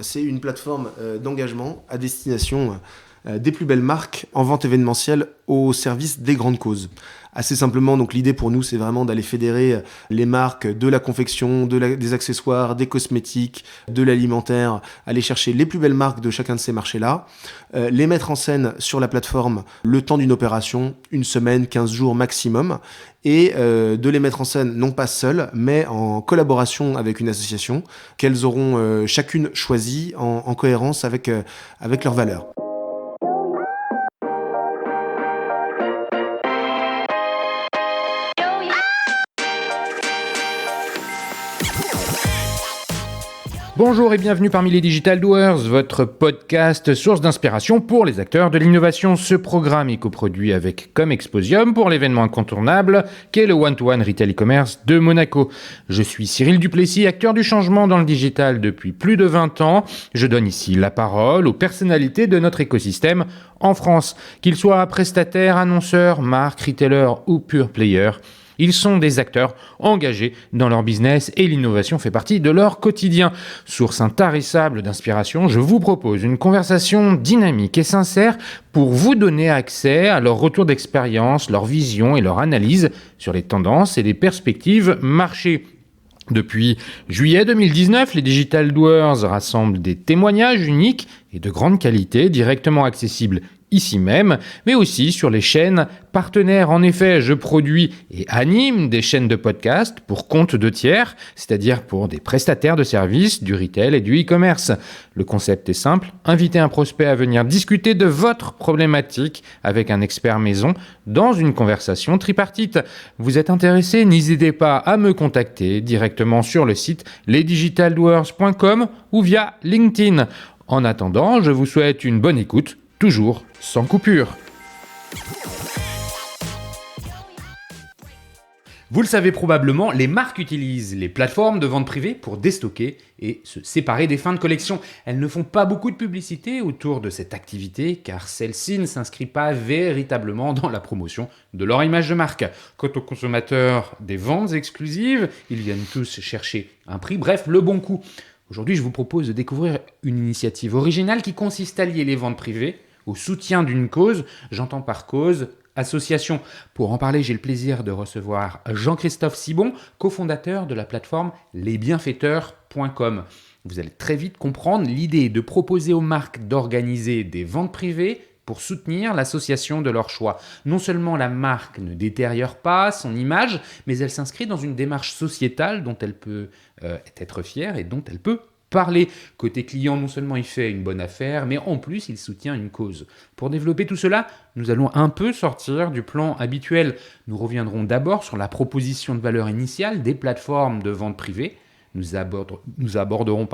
C'est une plateforme d'engagement à destination des plus belles marques en vente événementielle au service des grandes causes. Assez simplement, donc l'idée pour nous, c'est vraiment d'aller fédérer les marques de la confection, des accessoires, des cosmétiques, de l'alimentaire, aller chercher les plus belles marques de chacun de ces marchés-là, les mettre en scène sur la plateforme le temps d'une opération, une semaine, 15 jours maximum, et de les mettre en scène non pas seules, mais en collaboration avec une association qu'elles auront chacune choisie en cohérence avec leurs valeurs. Bonjour et bienvenue parmi les Digital Doers, votre podcast source d'inspiration pour les acteurs de l'innovation. Ce programme est coproduit avec Comexposium pour l'événement incontournable qu'est le One-to-One Retail e-commerce de Monaco. Je suis Cyril Duplessis, acteur du changement dans le digital depuis plus de 20 ans. Je donne ici la parole aux personnalités de notre écosystème en France, qu'ils soient prestataires, annonceurs, marques, retailers ou pure players. Ils sont des acteurs engagés dans leur business et l'innovation fait partie de leur quotidien. Source intarissable d'inspiration, je vous propose une conversation dynamique et sincère pour vous donner accès à leur retour d'expérience, leur vision et leur analyse sur les tendances et les perspectives marché. Depuis juillet 2019, les Digital Doers rassemblent des témoignages uniques et de grande qualité directement accessibles ici même, mais aussi sur les chaînes partenaires. En effet, je produis et anime des chaînes de podcast pour compte de tiers, c'est-à-dire pour des prestataires de services, du retail et du e-commerce. Le concept est simple, inviter un prospect à venir discuter de votre problématique avec un expert maison dans une conversation tripartite. Vous êtes intéressé? N'hésitez pas à me contacter directement sur le site lesdigitaldoers.com ou via LinkedIn. En attendant, je vous souhaite une bonne écoute, toujours sans coupure. Vous le savez probablement, les marques utilisent les plateformes de vente privée pour déstocker et se séparer des fins de collection. Elles ne font pas beaucoup de publicité autour de cette activité car celle-ci ne s'inscrit pas véritablement dans la promotion de leur image de marque. Quant aux consommateurs des ventes exclusives, ils viennent tous chercher un prix, bref, le bon coup. Aujourd'hui, je vous propose de découvrir une initiative originale qui consiste à lier les ventes privées au soutien d'une cause. J'entends par cause association. Pour en parler, j'ai le plaisir de recevoir Jean-Christophe Sibon, cofondateur de la plateforme lesbienfaiteurs.com. Vous allez très vite comprendre l'idée de proposer aux marques d'organiser des ventes privées pour soutenir l'association de leur choix. Non seulement la marque ne détériore pas son image, mais elle s'inscrit dans une démarche sociétale dont elle peut être fière et dont elle peut parler. Côté client, non seulement il fait une bonne affaire, mais en plus il soutient une cause. Pour développer tout cela, nous allons un peu sortir du plan habituel. Nous reviendrons d'abord sur la proposition de valeur initiale des plateformes de vente privée. Nous aborderons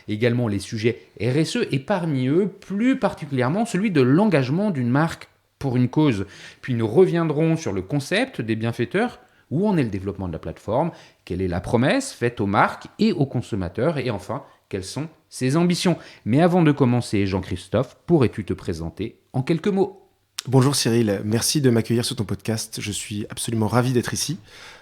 également les sujets RSE et parmi eux, plus particulièrement celui de l'engagement d'une marque pour une cause. Puis nous reviendrons sur le concept des bienfaiteurs, où en est le développement de la plateforme, quelle est la promesse faite aux marques et aux consommateurs, et enfin, quelles sont ses ambitions. Mais avant de commencer, Jean-Christophe, pourrais-tu te présenter en quelques mots ? Bonjour Cyril, merci de m'accueillir sur ton podcast. Je suis absolument ravi d'être ici.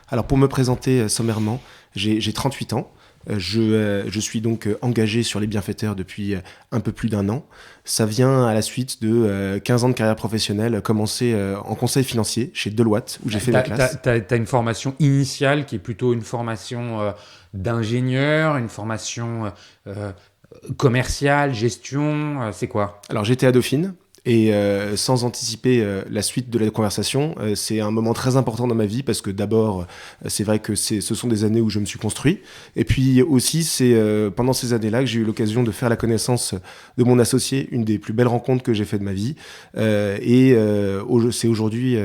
Alors pour me présenter sommairement, j'ai 38 ans. Je suis donc engagé sur les bienfaiteurs depuis un peu plus d'1 an. Ça vient à la suite de 15 ans de carrière professionnelle, commencé en conseil financier chez Deloitte, où j'ai fait ma classe. T'as une formation initiale qui est plutôt une formation d'ingénieur, une formation commerciale, gestion, c'est quoi ? Alors j'étais à Dauphine. Et sans anticiper la suite de la conversation, c'est un moment très important dans ma vie parce que d'abord, c'est vrai que ce sont des années où je me suis construit. Et puis aussi, c'est pendant ces années-là que j'ai eu l'occasion de faire la connaissance de mon associé, une des plus belles rencontres que j'ai faites de ma vie. C'est aujourd'hui,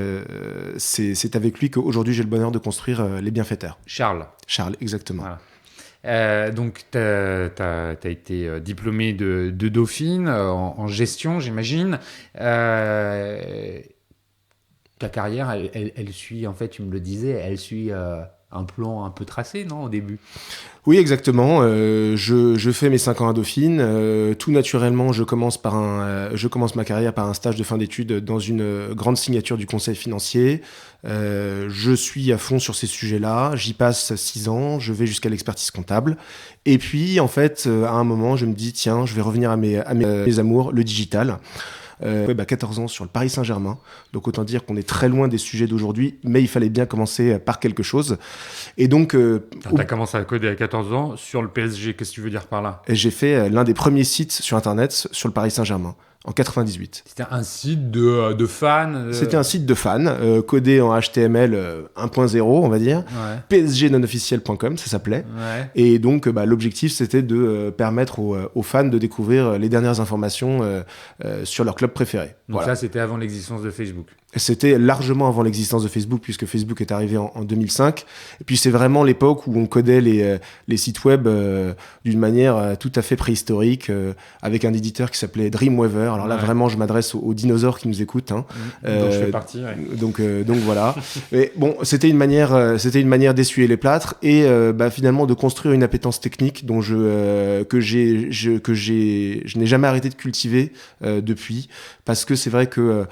c'est avec lui qu'aujourd'hui j'ai le bonheur de construire les bienfaiteurs. Charles, exactement. Voilà. Donc, tu as été diplômé de Dauphine en gestion, j'imagine. Ta carrière, elle suit, en fait, tu me le disais, elle suit un plan un peu tracé, non, au début? Oui, exactement. Je fais mes 5 ans à Dauphine. Tout naturellement, je commence ma carrière par un stage de fin d'études dans une grande signature du conseil financier. Je suis à fond sur ces sujets-là. J'y passe 6 ans. Je vais jusqu'à l'expertise comptable. Et puis, en fait, à un moment, je me dis, tiens, je vais revenir mes amours, le digital. 14 ans sur le Paris Saint-Germain. Donc autant dire qu'on est très loin des sujets d'aujourd'hui, mais il fallait bien commencer par quelque chose. Et donc, T'as commencé à coder à 14 ans sur le PSG, qu'est-ce que tu veux dire par là? j'ai fait l'un des premiers sites sur Internet sur le Paris Saint-Germain en 98. C'était un site de fans? C'était un site de fans, codé en HTML 1.0, on va dire. Ouais. psgnonofficiel.com, ça s'appelait. Ouais. Et donc, l'objectif, c'était de permettre aux fans de découvrir les dernières informations sur leur club préféré. Donc Voilà. ça, c'était avant l'existence de Facebook. C'était largement avant l'existence de Facebook, puisque Facebook est arrivé en 2005. Et puis c'est vraiment l'époque où on codait les sites web d'une manière tout à fait préhistorique, avec un éditeur qui s'appelait Dreamweaver. Alors là, Ouais. vraiment, je m'adresse aux dinosaures qui nous écoutent. Hein. Donc je fais partie, ouais. Donc voilà. Mais bon, c'était une manière d'essuyer les plâtres et finalement de construire une appétence technique dont je n'ai jamais arrêté de cultiver depuis, parce que c'est vrai que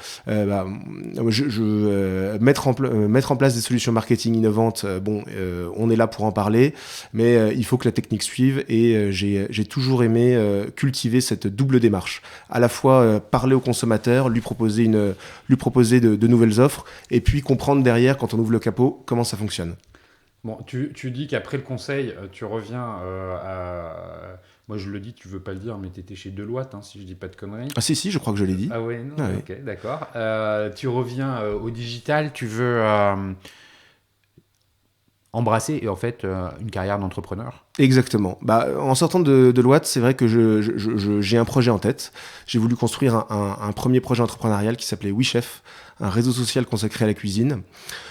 mettre en place des solutions marketing innovantes, on est là pour en parler, mais il faut que la technique suive et j'ai toujours aimé cultiver cette double démarche, à la fois parler au consommateur, lui proposer de nouvelles offres et puis comprendre derrière, quand on ouvre le capot, comment ça fonctionne. Bon, tu dis qu'après le conseil, tu reviens à... Moi, je le dis, tu veux pas le dire, mais tu étais chez Deloitte, hein, si je dis pas de conneries. Ah si, je crois que je l'ai dit. Ah ouais, non, Ah oui. ok, d'accord. Tu reviens au digital, tu veux embrasser en fait une carrière d'entrepreneur. Exactement. En sortant de Deloitte, c'est vrai que j'ai un projet en tête. J'ai voulu construire un premier projet entrepreneurial qui s'appelait WeChef, un réseau social consacré à la cuisine.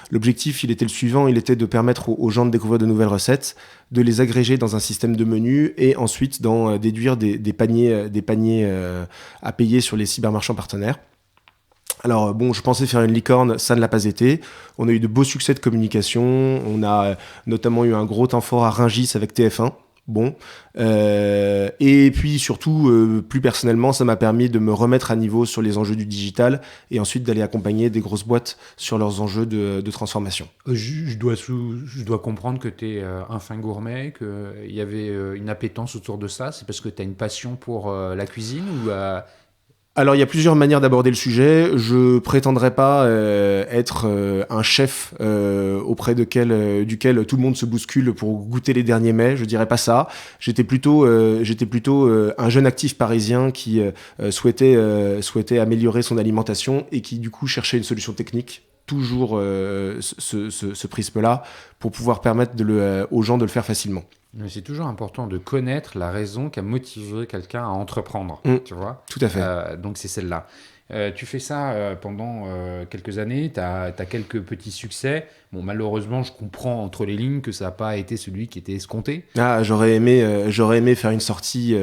L'objectif, il était le suivant, il était de permettre aux gens de découvrir de nouvelles recettes, de les agréger dans un système de menus et ensuite d'en déduire des paniers à payer sur les cybermarchands partenaires. Alors je pensais faire une licorne, ça ne l'a pas été. On a eu de beaux succès de communication. On a notamment eu un gros temps fort à Rungis avec TF1. Et puis surtout, plus personnellement, ça m'a permis de me remettre à niveau sur les enjeux du digital et ensuite d'aller accompagner des grosses boîtes sur leurs enjeux de transformation. Je dois comprendre que tu es un fin gourmet, qu'il y avait une appétence autour de ça. C'est parce que tu as une passion pour la cuisine ou Alors, il y a plusieurs manières d'aborder le sujet. Je prétendrai pas être un chef auprès duquel tout le monde se bouscule pour goûter les derniers mets. Je dirais pas ça. J'étais plutôt un jeune actif parisien qui souhaitait améliorer son alimentation et qui du coup cherchait une solution technique. Toujours ce prisme-là pour pouvoir permettre aux gens de le faire facilement. Mais c'est toujours important de connaître la raison qui a motivé quelqu'un à entreprendre, tu vois. Tout à fait. Donc c'est celle-là. Tu fais ça pendant quelques années, tu as quelques petits succès. Bon, malheureusement, je comprends entre les lignes que ça n'a pas été celui qui était escompté. J'aurais aimé faire une sortie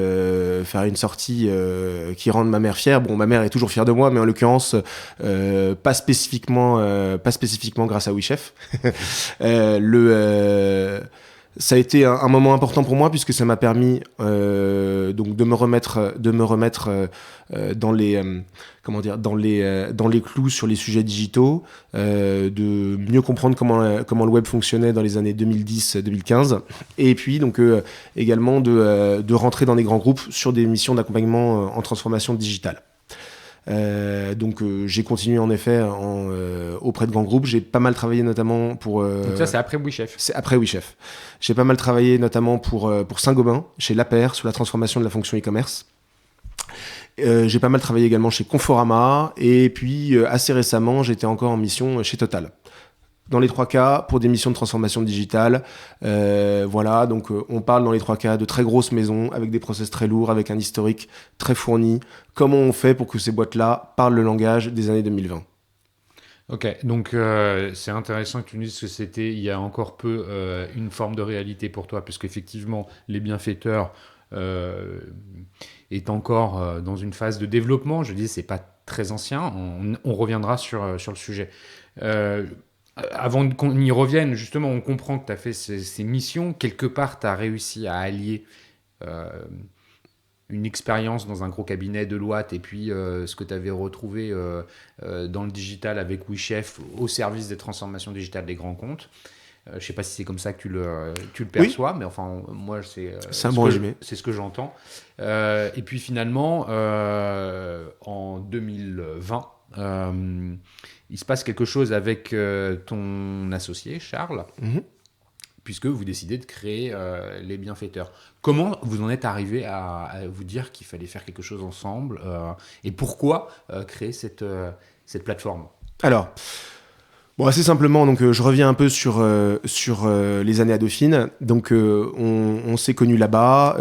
qui rende ma mère fière. Bon, ma mère est toujours fière de moi, mais en l'occurrence, pas spécifiquement grâce à WeChef. Ça a été un moment important pour moi puisque ça m'a permis donc de me remettre dans les clous sur les sujets digitaux, de mieux comprendre comment le web fonctionnait dans les années 2010-2015 et puis donc également de rentrer dans des grands groupes sur des missions d'accompagnement en transformation digitale. J'ai continué en effet auprès de grands groupes. J'ai pas mal travaillé notamment pour... Donc ça, c'est après WeChef. C'est après WeChef. J'ai pas mal travaillé notamment pour Saint-Gobain, chez Laper, sur la transformation de la fonction e-commerce. J'ai pas mal travaillé également chez Conforama. Et puis, assez récemment, j'étais encore en mission chez Total. Dans les 3 cas, pour des missions de transformation digitale. Donc on parle dans les 3 cas de très grosses maisons, avec des process très lourds, avec un historique très fourni. Comment on fait pour que ces boîtes-là parlent le langage des années 2020 ? Ok, donc c'est intéressant que tu nous dises que c'était il y a encore peu une forme de réalité pour toi, puisqu'effectivement, les bienfaiteurs est encore dans une phase de développement. Je dis, c'est pas très ancien, on reviendra sur le sujet. Avant qu'on y revienne, justement, on comprend que tu as fait ces missions. Quelque part, tu as réussi à allier euh, une expérience dans un gros cabinet de Deloitte et puis ce que tu avais retrouvé dans le digital avec WeChef au service des transformations digitales des grands comptes. Je ne sais pas si c'est comme ça que tu le Oui, perçois, mais enfin, moi, c'est un bon résumé. c'est ce que j'entends. Et puis finalement, en 2020, il se passe quelque chose avec ton associé, Charles, Mhm. puisque vous décidez de créer les bienfaiteurs. Comment vous en êtes arrivé à vous dire qu'il fallait faire quelque chose ensemble et pourquoi créer cette plateforme? Alors, bon, assez simplement, donc je reviens un peu sur les années à Dauphine. Donc, on s'est connus là-bas.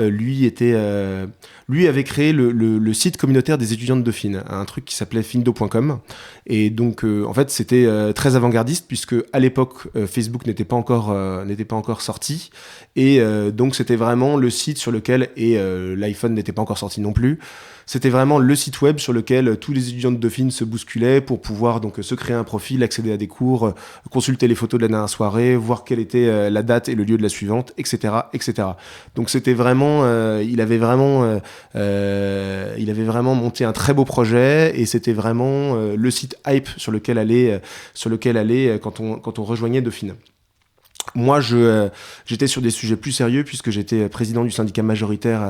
Lui avait créé le site communautaire des étudiants de Dauphine, un truc qui s'appelait findo.com. Et donc, en fait, c'était très avant-gardiste puisque à l'époque, Facebook n'était pas encore sorti. Et donc, c'était vraiment le site sur lequel l'iPhone n'était pas encore sorti non plus. C'était vraiment le site web sur lequel tous les étudiants de Dauphine se bousculaient pour pouvoir donc se créer un profil, accéder à des cours, consulter les photos de la dernière soirée, voir quelle était la date et le lieu de la suivante, etc., etc. Donc c'était vraiment, il avait vraiment monté un très beau projet et c'était vraiment le site hype sur lequel aller quand on rejoignait Dauphine. Moi, j'étais sur des sujets plus sérieux puisque j'étais président du syndicat majoritaire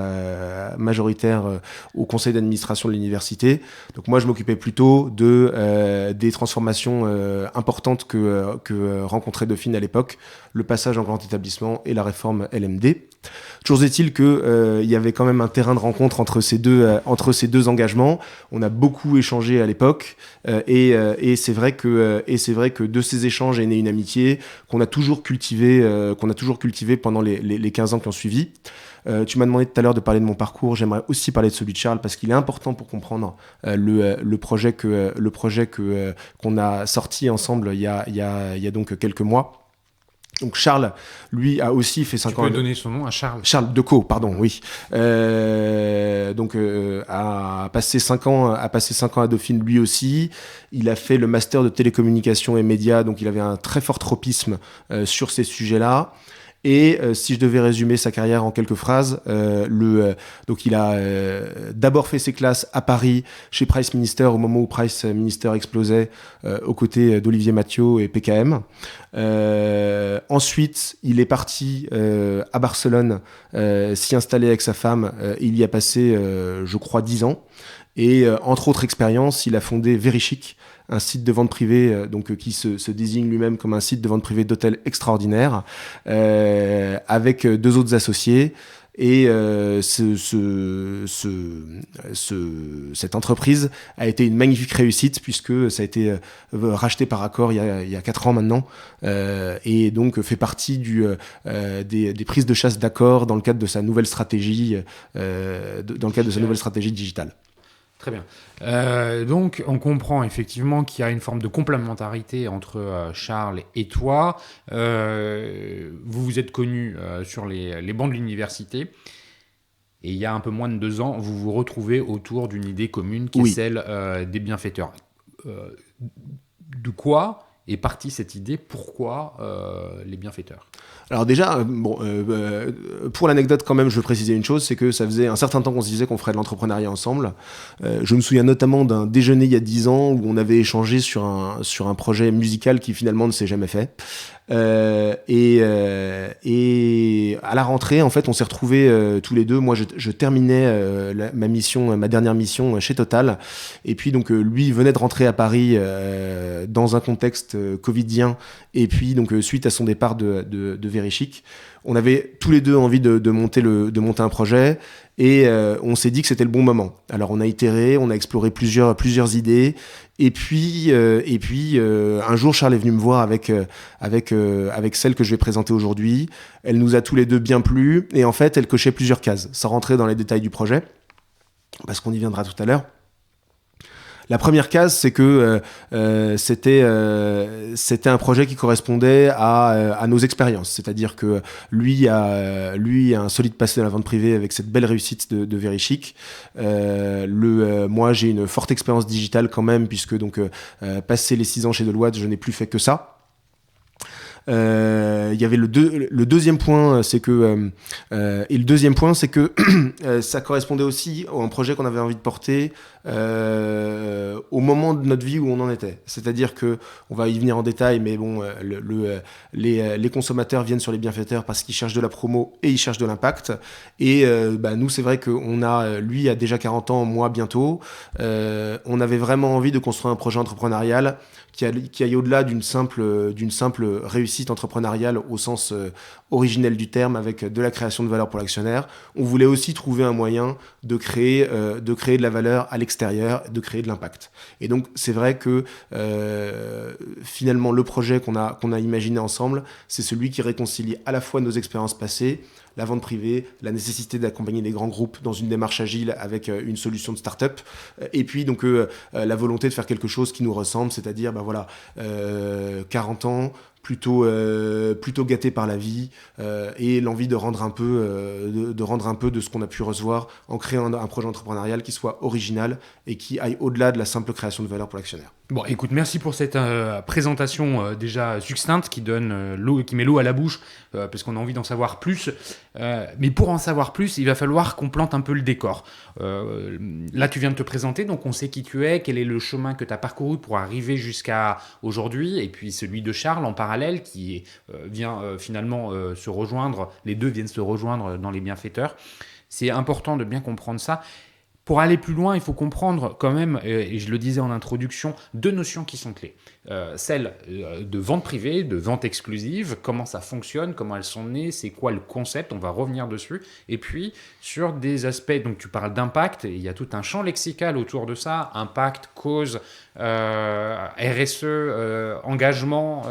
au conseil d'administration de l'université. Donc moi, je m'occupais plutôt des transformations importantes que rencontrait Dauphine à l'époque, le passage en grand établissement et la réforme LMD. Toujours est-il que il y avait quand même un terrain de rencontre entre ces deux engagements. On a beaucoup échangé à l'époque et c'est vrai que de ces échanges est née une amitié qu'on a toujours cultivée pendant les 15 ans qui ont suivi. Tu m'as demandé tout à l'heure de parler de mon parcours. J'aimerais aussi parler de celui de Charles parce qu'il est important pour comprendre le projet qu'on a sorti ensemble il y a donc quelques mois. Donc Charles, lui, a aussi fait 5 ans. Tu peux donner son nom à Charles. Charles Decaux, pardon, oui. A passé 5 ans à Dauphine lui aussi. Il a fait le master de télécommunications et médias, donc il avait un très fort tropisme sur ces sujets-là. Et si je devais résumer sa carrière en quelques phrases, donc il a d'abord fait ses classes à Paris chez Price Minister au moment où Price Minister explosait aux côtés d'Olivier Mathieu et PKM. Ensuite, il est parti à Barcelone s'y installer avec sa femme. Il y a passé, je crois, 10 ans. Et entre autres expériences, il a fondé Verichic, un site de vente privée qui se désigne lui-même comme un site de vente privée d'hôtels extraordinaire, avec 2 autres associés. Et cette entreprise a été une magnifique réussite puisque ça a été racheté par Accor il y a 4 ans maintenant et donc fait partie des prises de chasse d'Accor dans le cadre de sa nouvelle stratégie digitale. Très bien. Donc, on comprend effectivement qu'il y a une forme de complémentarité entre Charles et toi. Vous vous êtes connus sur les bancs de l'université. Et il y a un peu moins de 2 ans, vous vous retrouvez autour d'une idée commune qui est celle des bienfaiteurs. De quoi est partie cette idée? Pourquoi les bienfaiteurs? Alors déjà, pour l'anecdote quand même, je veux préciser une chose, c'est que ça faisait un certain temps qu'on se disait qu'on ferait de l'entrepreneuriat ensemble. Je me souviens notamment d'un déjeuner il y a 10 ans où on avait échangé sur un projet musical qui finalement ne s'est jamais fait. Et à la rentrée, en fait, on s'est retrouvés tous les deux. Moi, je terminais ma dernière mission chez Total. Et puis, donc, lui venait de rentrer à Paris dans un contexte covidien. Et puis, donc, suite à son départ de Verichic, on avait tous les deux envie de monter un projet. Et on s'est dit que c'était le bon moment. Alors, on a itéré, on a exploré plusieurs idées. Et puis, un jour, Charles est venu me voir avec celle que je vais présenter aujourd'hui. Elle nous a tous les deux bien plu. Et en fait, elle cochait plusieurs cases, sans rentrer dans les détails du projet, parce qu'on y viendra tout à l'heure. La première case, c'est que c'était un projet qui correspondait à nos expériences. C'est-à-dire que lui a un solide passé dans la vente privée avec cette belle réussite de Verichic. Moi, j'ai une forte expérience digitale quand même, puisque passé les 6 ans chez Deloitte, je n'ai plus fait que ça. Il y avait le deuxième point, c'est que ça correspondait aussi à un projet qu'on avait envie de porter au moment de notre vie où on en était. C'est-à-dire que, on va y venir en détail, mais bon, les consommateurs viennent sur les bienfaiteurs parce qu'ils cherchent de la promo et ils cherchent de l'impact. Et nous, c'est vrai lui a déjà 40 ans, moi bientôt. On avait vraiment envie de construire un projet entrepreneurial qui aille au-delà d'une simple réussite entrepreneuriale au sens originel du terme, avec de la création de valeur pour l'actionnaire. On voulait aussi trouver un moyen de créer de la valeur à l'extérieur, de créer de l'impact. Et donc, c'est vrai que finalement, le projet qu'on a imaginé ensemble, c'est celui qui réconcilie à la fois nos expériences passées, la vente privée, la nécessité d'accompagner les grands groupes dans une démarche agile avec une solution de start-up, et puis donc la volonté de faire quelque chose qui nous ressemble, c'est-à-dire 40 ans, plutôt gâté par la vie, et l'envie de rendre un peu de ce qu'on a pu recevoir en créant un projet entrepreneurial qui soit original et qui aille au-delà de la simple création de valeur pour l'actionnaire. Bon, écoute, merci pour cette présentation déjà succincte qui met l'eau à la bouche, parce qu'on a envie d'en savoir plus. Mais pour en savoir plus, il va falloir qu'on plante un peu le décor. Là, tu viens de te présenter, donc on sait qui tu es, quel est le chemin que tu as parcouru pour arriver jusqu'à aujourd'hui, et puis celui de Charles en parallèle qui vient finalement se rejoindre, les deux viennent se rejoindre dans les bienfaiteurs. C'est important de bien comprendre ça. Pour aller plus loin, il faut comprendre quand même, et je le disais en introduction, deux notions qui sont clés. Celle de vente privée, de vente exclusive, comment ça fonctionne, comment elles sont nées, c'est quoi le concept, on va revenir dessus. Et puis, sur des aspects, donc tu parles d'impact, et il y a tout un champ lexical autour de ça, impact, cause, RSE, engagement,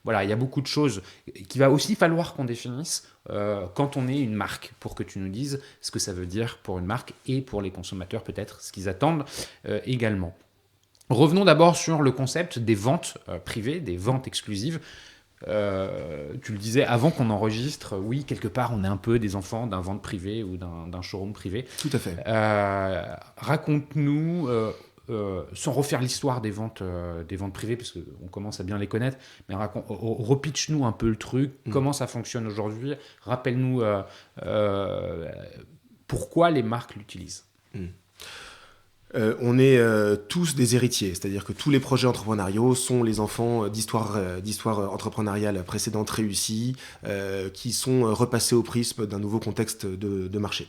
voilà, il y a beaucoup de choses qu'il va aussi falloir qu'on définisse quand on est une marque, pour que tu nous dises ce que ça veut dire pour une marque et pour les consommateurs peut-être, ce qu'ils attendent également. Revenons d'abord sur le concept des ventes privées, des ventes exclusives. Tu le disais avant qu'on enregistre, oui, quelque part on est un peu des enfants d'un vente privée ou d'un showroom privé. Tout à fait. Raconte-nous, sans refaire l'histoire des ventes privées, parce qu'on commence à bien les connaître, mais repitch-nous un peu le truc, comment ça fonctionne aujourd'hui, rappelle-nous pourquoi les marques l'utilisent. On est tous des héritiers, c'est-à-dire que tous les projets entrepreneuriaux sont les enfants d'histoires entrepreneuriales précédentes réussies, qui sont repassés au prisme d'un nouveau contexte de marché.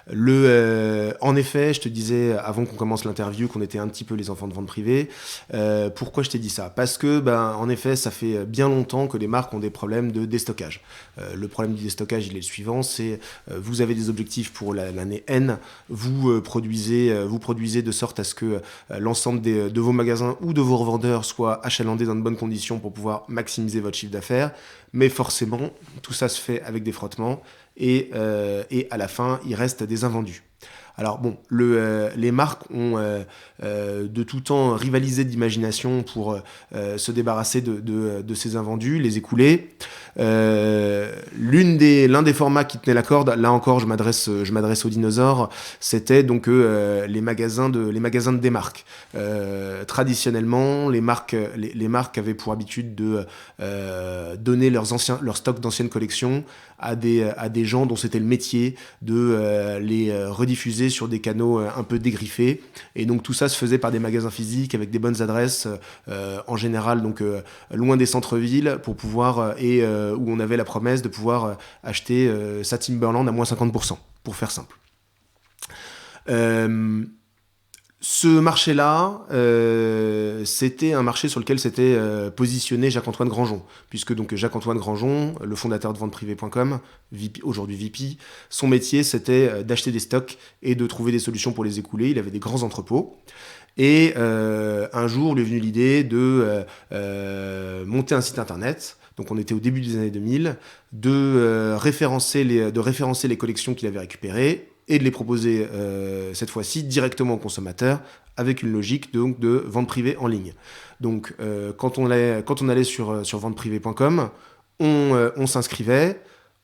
En effet, je te disais avant qu'on commence l'interview qu'on était un petit peu les enfants de vente privée. Pourquoi je t'ai dit ça ? Parce que, en effet, ça fait bien longtemps que les marques ont des problèmes de déstockage. Le problème du déstockage, il est le suivant, c'est vous avez des objectifs pour l'année N, vous produisez de sorte à ce que l'ensemble de vos magasins ou de vos revendeurs soient achalandés dans de bonnes conditions pour pouvoir maximiser votre chiffre d'affaires. Mais forcément, tout ça se fait avec des frottements. Et à la fin, il reste des invendus. Alors bon, les marques ont de tout temps rivalisé d'imagination pour se débarrasser de ces invendus, les écouler. L'un des formats qui tenait la corde, là encore je m'adresse aux dinosaures, c'était donc les magasins de démarque. Traditionnellement, les marques avaient pour habitude de donner leur stock d'anciennes collections à des gens dont c'était le métier de les rediffuser sur des canaux un peu dégriffés, et donc tout ça se faisait par des magasins physiques avec des bonnes adresses, en général donc loin des centres-villes, pour pouvoir où on avait la promesse de pouvoir acheter sa Timberland à moins 50%, pour faire simple. Ce marché-là, c'était un marché sur lequel s'était positionné Jacques-Antoine Granjon, puisque donc Jacques-Antoine Granjon, le fondateur de venteprivée.com, aujourd'hui VP, son métier c'était d'acheter des stocks et de trouver des solutions pour les écouler. Il avait des grands entrepôts. Et un jour, lui est venue l'idée de monter un site internet. Donc on était au début des années 2000, de référencer les collections qu'il avait récupérées et de les proposer cette fois-ci directement aux consommateurs, avec une logique donc de vente privée en ligne. Donc quand on allait sur venteprivée.com, on s'inscrivait,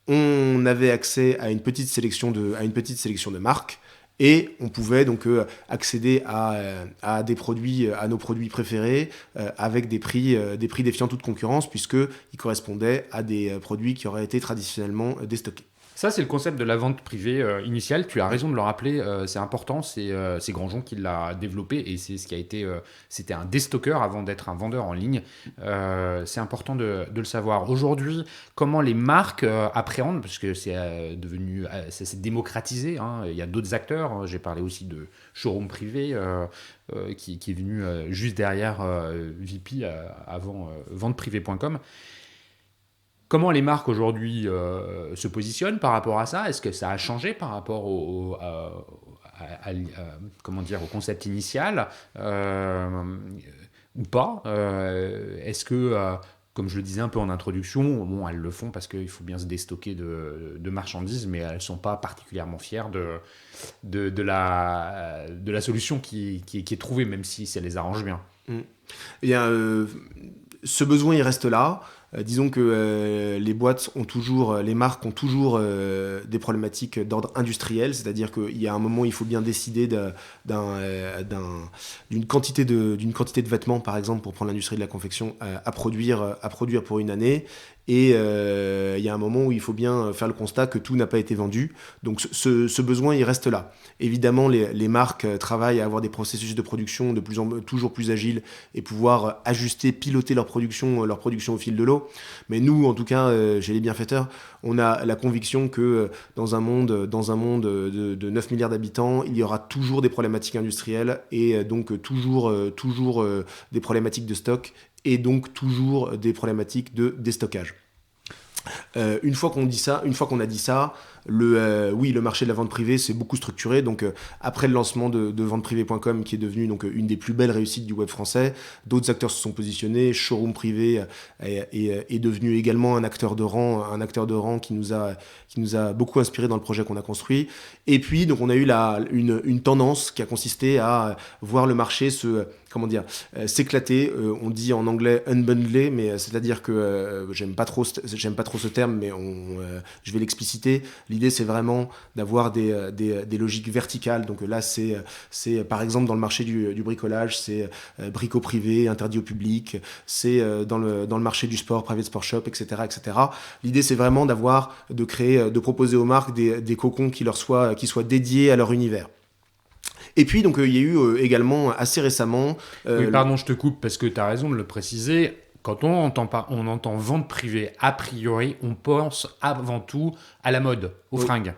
on avait accès à une petite sélection de marques, Et on pouvait donc accéder à des produits, à nos produits préférés, avec des prix défiant toute concurrence, puisqu'ils correspondaient à des produits qui auraient été traditionnellement déstockés. Ça, c'est le concept de la vente privée initiale. Tu as raison de le rappeler, c'est important. C'est Grandjean qui l'a développé et c'est ce qui a été. C'était un déstockeur avant d'être un vendeur en ligne. C'est important de le savoir. Aujourd'hui, comment les marques appréhendent, parce que c'est devenu, ça s'est démocratisé. Hein. Il y a d'autres acteurs. J'ai parlé aussi de showroom privé qui est venu juste derrière VP avant venteprivée.com. Comment les marques aujourd'hui se positionnent par rapport à ça? Est-ce que ça a changé par rapport au concept initial ou pas? Est-ce que, comme je le disais un peu en introduction, bon, elles le font parce qu'il faut bien se déstocker de marchandises, mais elles ne sont pas particulièrement fières de la solution qui est trouvée, même si ça les arrange bien. Eh bien, ce besoin, il reste là. Disons que les marques ont toujours des problématiques d'ordre industriel, c'est-à-dire qu'il y a un moment où il faut bien décider d'une quantité de vêtements, par exemple, pour prendre l'industrie de la confection, à produire pour une année. Et il y a un moment où il faut bien faire le constat que tout n'a pas été vendu. Donc ce besoin, il reste là. Évidemment, les marques travaillent à avoir des processus de production toujours plus agiles et pouvoir ajuster, piloter leur production au fil de l'eau. Mais nous, en tout cas, chez les bienfaiteurs, on a la conviction que dans un monde de 9 milliards d'habitants, il y aura toujours des problématiques industrielles et donc toujours des problématiques de stock et donc toujours des problématiques de déstockage. Une fois qu'on a dit ça, le marché de la vente privée s'est beaucoup structuré. Donc, après le lancement de venteprivée.com, qui est devenu donc une des plus belles réussites du web français, d'autres acteurs se sont positionnés. Showroom privé est devenu également un acteur de rang qui nous a beaucoup inspiré dans le projet qu'on a construit. Et puis, donc, on a eu une tendance qui a consisté à voir le marché s'éclater. On dit en anglais unbundler, mais c'est-à-dire que j'aime pas trop ce terme, mais je vais l'expliciter. L'idée, c'est vraiment d'avoir des logiques verticales. Donc là, c'est par exemple dans le marché du bricolage, c'est brico privé, interdit au public. C'est dans le marché du sport, private sport shop, etc., etc. L'idée, c'est vraiment de proposer aux marques des cocons qui soient dédiés à leur univers. Et puis, donc, il y a eu également assez récemment... Oui, pardon, je te coupe parce que tu as raison de le préciser. Quand on entend vente privée, a priori, on pense avant tout à la mode, aux fringues.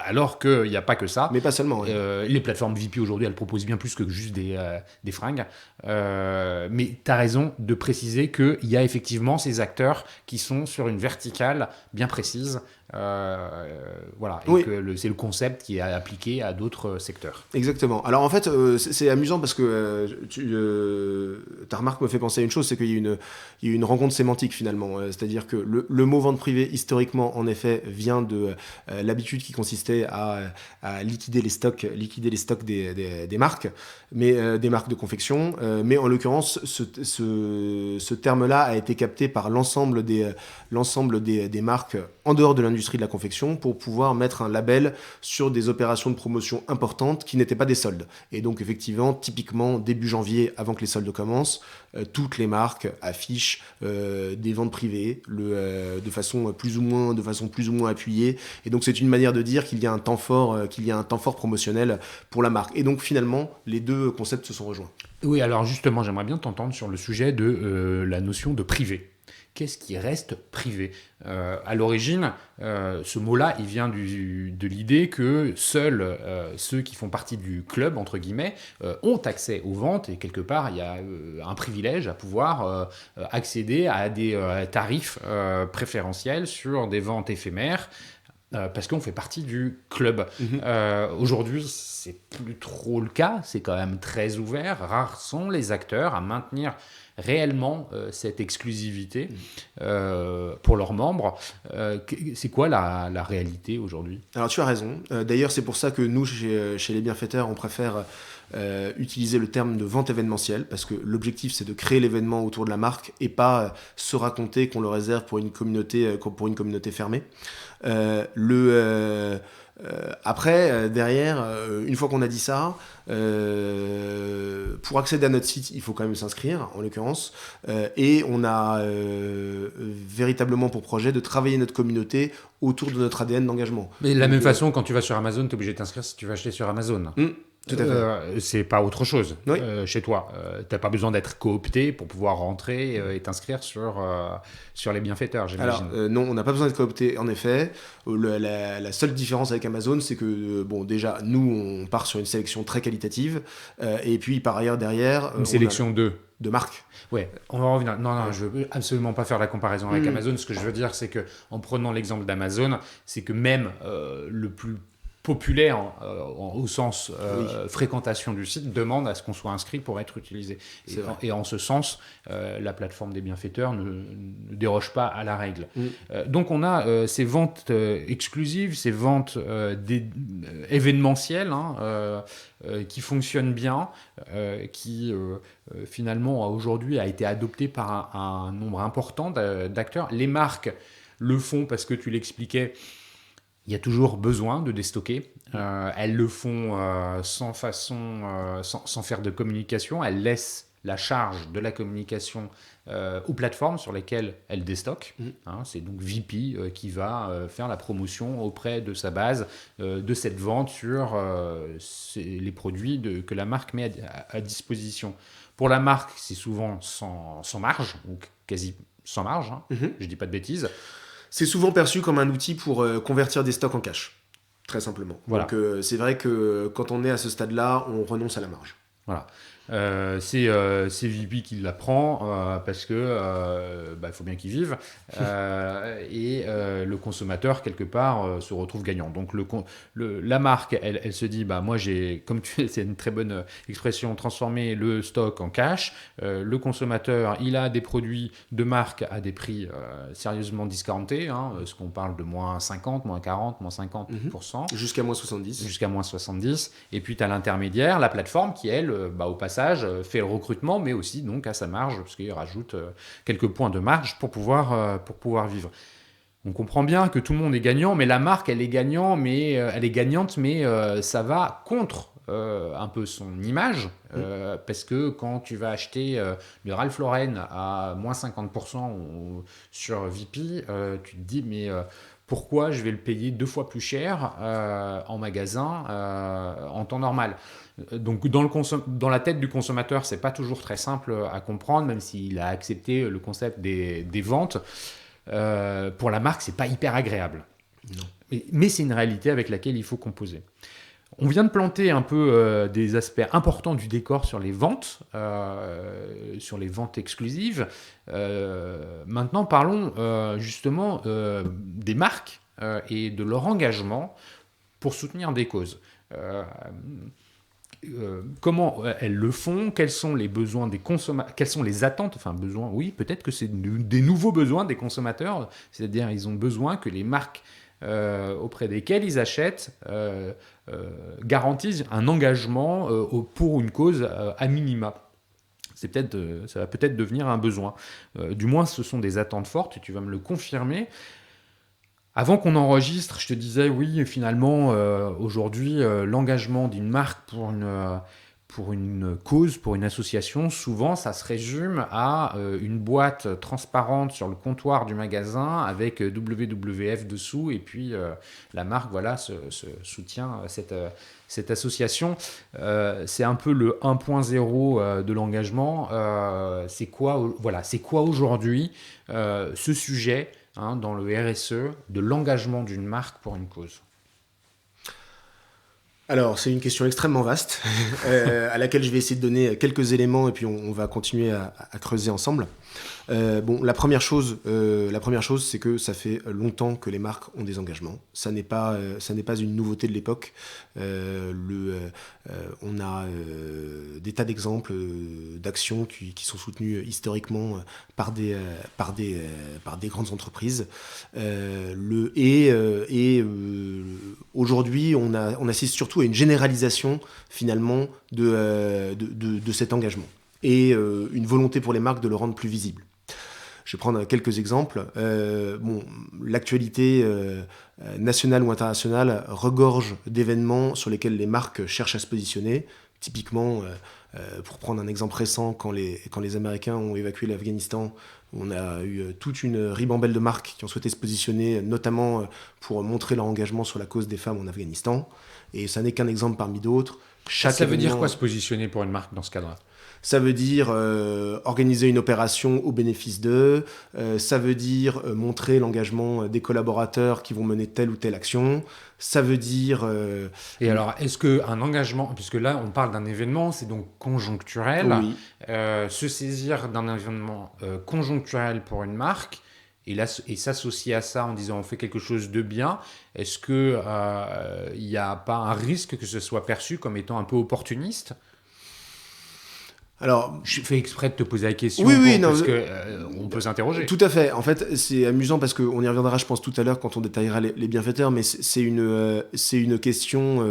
Alors qu'il n'y a pas que ça. Mais pas seulement. Oui. Les plateformes VP aujourd'hui, elles proposent bien plus que juste des fringues. Mais tu as raison de préciser qu'il y a effectivement ces acteurs qui sont sur une verticale bien précise. Voilà, et oui. Que c'est le concept qui est appliqué à d'autres secteurs. Exactement. Alors en fait, c'est amusant parce que ta remarque me fait penser à une chose, c'est qu'il y a une rencontre sémantique finalement. C'est-à-dire que le mot vente privée, historiquement, en effet, vient de l'habitude qui consistait à liquider les stocks des marques, mais des marques de confection. Mais en l'occurrence, ce terme-là a été capté par l'ensemble des marques en dehors de l'industrie de la confection pour pouvoir mettre un label sur des opérations de promotion importantes qui n'étaient pas des soldes. Et donc effectivement, typiquement début janvier, avant que les soldes commencent, toutes les marques affichent des ventes privées de façon plus ou moins appuyée. Et donc c'est une manière de dire qu'il y a un temps fort promotionnel pour la marque. Et donc finalement, les deux concepts se sont rejoints. Oui, alors justement, j'aimerais bien t'entendre sur le sujet de la notion de privé. Qu'est-ce qui reste privé ? À l'origine, ce mot-là, il vient de l'idée que seuls ceux qui font partie du club, entre guillemets, ont accès aux ventes et quelque part, il y a un privilège à pouvoir accéder à des tarifs préférentiels sur des ventes éphémères parce qu'on fait partie du club. Aujourd'hui, c'est plus trop le cas, c'est quand même très ouvert. Rares sont les acteurs à maintenir réellement cette exclusivité pour leurs membres. C'est quoi la réalité aujourd'hui ? Alors tu as raison. D'ailleurs, c'est pour ça que nous, chez les bienfaiteurs, on préfère utiliser le terme de vente événementielle, parce que l'objectif, c'est de créer l'événement autour de la marque et pas se raconter qu'on le réserve pour une communauté fermée. Après, derrière, une fois qu'on a dit ça, pour accéder à notre site, il faut quand même s'inscrire, en l'occurrence, et on a véritablement pour projet de travailler notre communauté autour de notre ADN d'engagement. Mais de la même façon, quand tu vas sur Amazon, tu es obligé de t'inscrire si tu vas acheter sur Amazon. Tout à fait. C'est pas autre chose Oui. Chez toi. T'as pas besoin d'être coopté pour pouvoir rentrer et t'inscrire sur les bienfaiteurs, j'imagine. Alors, non, on n'a pas besoin d'être coopté, en effet. La seule différence avec Amazon, c'est que, déjà, nous, on part sur une sélection très qualitative. Et puis, par ailleurs, derrière... Une sélection de marques. Ouais, on va revenir. Non, je veux absolument pas faire la comparaison avec Amazon. Ce que je veux dire, c'est que en prenant l'exemple d'Amazon, c'est que même le plus populaire au sens fréquentation du site demande à ce qu'on soit inscrit pour être utilisé. Et en ce sens, la plateforme des bienfaiteurs ne déroge pas à la règle. Donc on a ces ventes exclusives, ces ventes événementielles qui fonctionnent bien, qui finalement aujourd'hui a été adoptée par un nombre important d'acteurs. Les marques le font parce que tu l'expliquais, il y a toujours besoin de déstocker. Elles le font sans faire de communication. Elles laissent la charge de la communication aux plateformes sur lesquelles elles déstockent. C'est donc VP qui va faire la promotion auprès de sa base de cette vente sur les produits que la marque met à disposition. Pour la marque, c'est souvent sans marge, ou quasi sans marge. Je dis pas de bêtises. C'est souvent perçu comme un outil pour convertir des stocks en cash, très simplement. Voilà. Donc c'est vrai que quand on est à ce stade-là, on renonce à la marge. Voilà. C'est VP qui l'apprend parce que il faut bien qu'il vive et le consommateur quelque part se retrouve gagnant. Donc la marque elle se dit moi j'ai, comme c'est une très bonne expression, transformé le stock en cash. Le consommateur il a des produits de marque à des prix sérieusement discountés, ce qu'on parle de moins 50, moins 40, moins 50%. Jusqu'à moins 70. Jusqu'à moins 70. Et puis tu as l'intermédiaire, la plateforme qui elle au passage fait le recrutement, mais aussi donc à sa marge, parce qu'il rajoute quelques points de marge pour pouvoir vivre. On comprend bien que tout le monde est gagnant, mais la marque elle est gagnante, mais ça va contre un peu son image, parce que quand tu vas acheter le Ralph Lauren à moins 50% sur VP, tu te dis mais pourquoi je vais le payer 2 fois plus cher en magasin en temps normal. Donc dans la tête du consommateur, c'est pas toujours très simple à comprendre, même s'il a accepté le concept des ventes. Pour la marque, c'est pas hyper agréable. Non. Mais c'est une réalité avec laquelle il faut composer. On vient de planter un peu des aspects importants du décor sur les ventes exclusives. Maintenant, parlons justement des marques et de leur engagement pour soutenir des causes. Comment elles le font, quels sont les besoins des consommateurs, quelles sont les attentes, peut-être que c'est des nouveaux besoins des consommateurs, c'est-à-dire ils ont besoin que les marques auprès desquelles ils achètent garantissent un engagement pour une cause à minima. Ça va peut-être devenir un besoin. Du moins, ce sont des attentes fortes, et tu vas me le confirmer. Avant qu'on enregistre, je te disais, oui, finalement, aujourd'hui, l'engagement d'une marque pour une cause, pour une association, souvent, ça se résume à une boîte transparente sur le comptoir du magasin avec WWF dessous, et puis la marque, se soutient cette association. C'est un peu le 1.0 de l'engagement. C'est quoi aujourd'hui ce sujet dans le RSE, de l'engagement d'une marque pour une cause? Alors, c'est une question extrêmement vaste, à laquelle je vais essayer de donner quelques éléments, et puis on va continuer à creuser ensemble. La première chose, c'est que ça fait longtemps que les marques ont des engagements. Ça n'est pas une nouveauté de l'époque. On a des tas d'exemples d'actions qui sont soutenues historiquement par des grandes entreprises. Aujourd'hui, on assiste surtout à une généralisation finalement de cet engagement et une volonté pour les marques de le rendre plus visible. Je vais prendre quelques exemples. L'actualité nationale ou internationale regorge d'événements sur lesquels les marques cherchent à se positionner. Typiquement, pour prendre un exemple récent, quand les Américains ont évacué l'Afghanistan, on a eu toute une ribambelle de marques qui ont souhaité se positionner, notamment pour montrer leur engagement sur la cause des femmes en Afghanistan. Et ça n'est qu'un exemple parmi d'autres. Ça veut dire quoi se positionner pour une marque dans ce cadre-là ? Ça veut dire organiser une opération au bénéfice d'eux. Ça veut dire montrer l'engagement des collaborateurs qui vont mener telle ou telle action. Ça veut dire... Et alors, est-ce qu'un engagement, puisque là on parle d'un événement, c'est donc conjoncturel, Oui. Se saisir d'un événement conjoncturel pour une marque, et s'associer à ça en disant on fait quelque chose de bien, est-ce qu'il n'y a pas un risque que ce soit perçu comme étant un peu opportuniste ? Alors, je fais exprès de te poser la question parce qu'on peut s'interroger. Tout à fait. En fait, c'est amusant parce qu'on y reviendra, je pense, tout à l'heure quand on détaillera les bienfaiteurs, mais c'est une question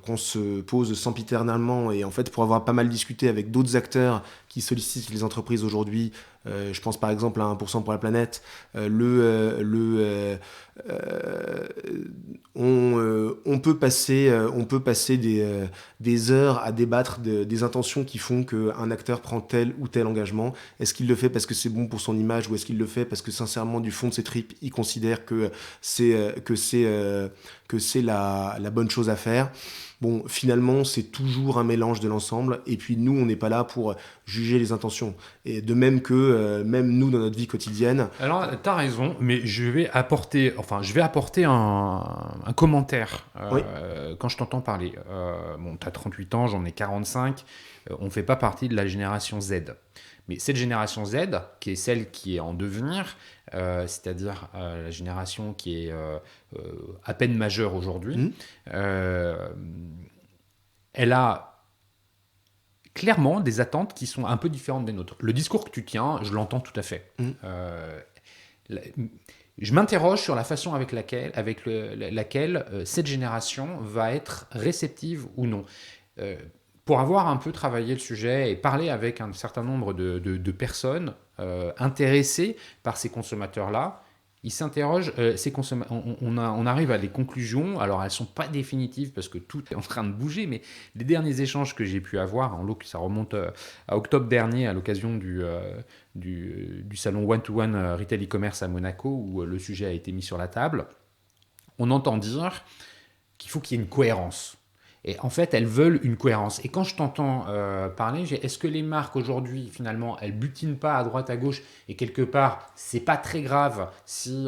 qu'on se pose sempiternellement. Et en fait, pour avoir pas mal discuté avec d'autres acteurs qui sollicitent les entreprises aujourd'hui, je pense par exemple à 1% pour la planète, on peut passer des heures à débattre des intentions qui font qu'un acteur prend tel ou tel engagement. Est-ce qu'il le fait parce que c'est bon pour son image, ou est-ce qu'il le fait parce que sincèrement du fond de ses tripes il considère que c'est la bonne chose à faire. Bon, finalement, c'est toujours un mélange de l'ensemble. Et puis, nous, on n'est pas là pour juger les intentions. Et de même que, même nous, dans notre vie quotidienne... Alors, tu as raison, mais je vais apporter un commentaire Oui. Quand je t'entends parler. Tu as 38 ans, j'en ai 45. On ne fait pas partie de la génération Z. Mais cette génération Z, qui est celle qui est en devenir, c'est-à-dire la génération qui est à peine majeure aujourd'hui, elle a clairement des attentes qui sont un peu différentes des nôtres. Le discours que tu tiens, je l'entends tout à fait. Je m'interroge sur la façon avec laquelle cette génération va être réceptive ou non. Pour avoir un peu travaillé le sujet et parlé avec un certain nombre de personnes intéressées par ces consommateurs-là, ils s'interrogent, on arrive à des conclusions, alors elles ne sont pas définitives parce que tout est en train de bouger, mais les derniers échanges que j'ai pu avoir, ça remonte à octobre dernier à l'occasion du salon One-to-One Retail e-commerce à Monaco où le sujet a été mis sur la table, on entend dire qu'il faut qu'il y ait une cohérence. Et en fait, elles veulent une cohérence. Et quand je t'entends parler, est-ce que les marques aujourd'hui, finalement, elles butinent pas à droite à gauche et quelque part, c'est pas très grave si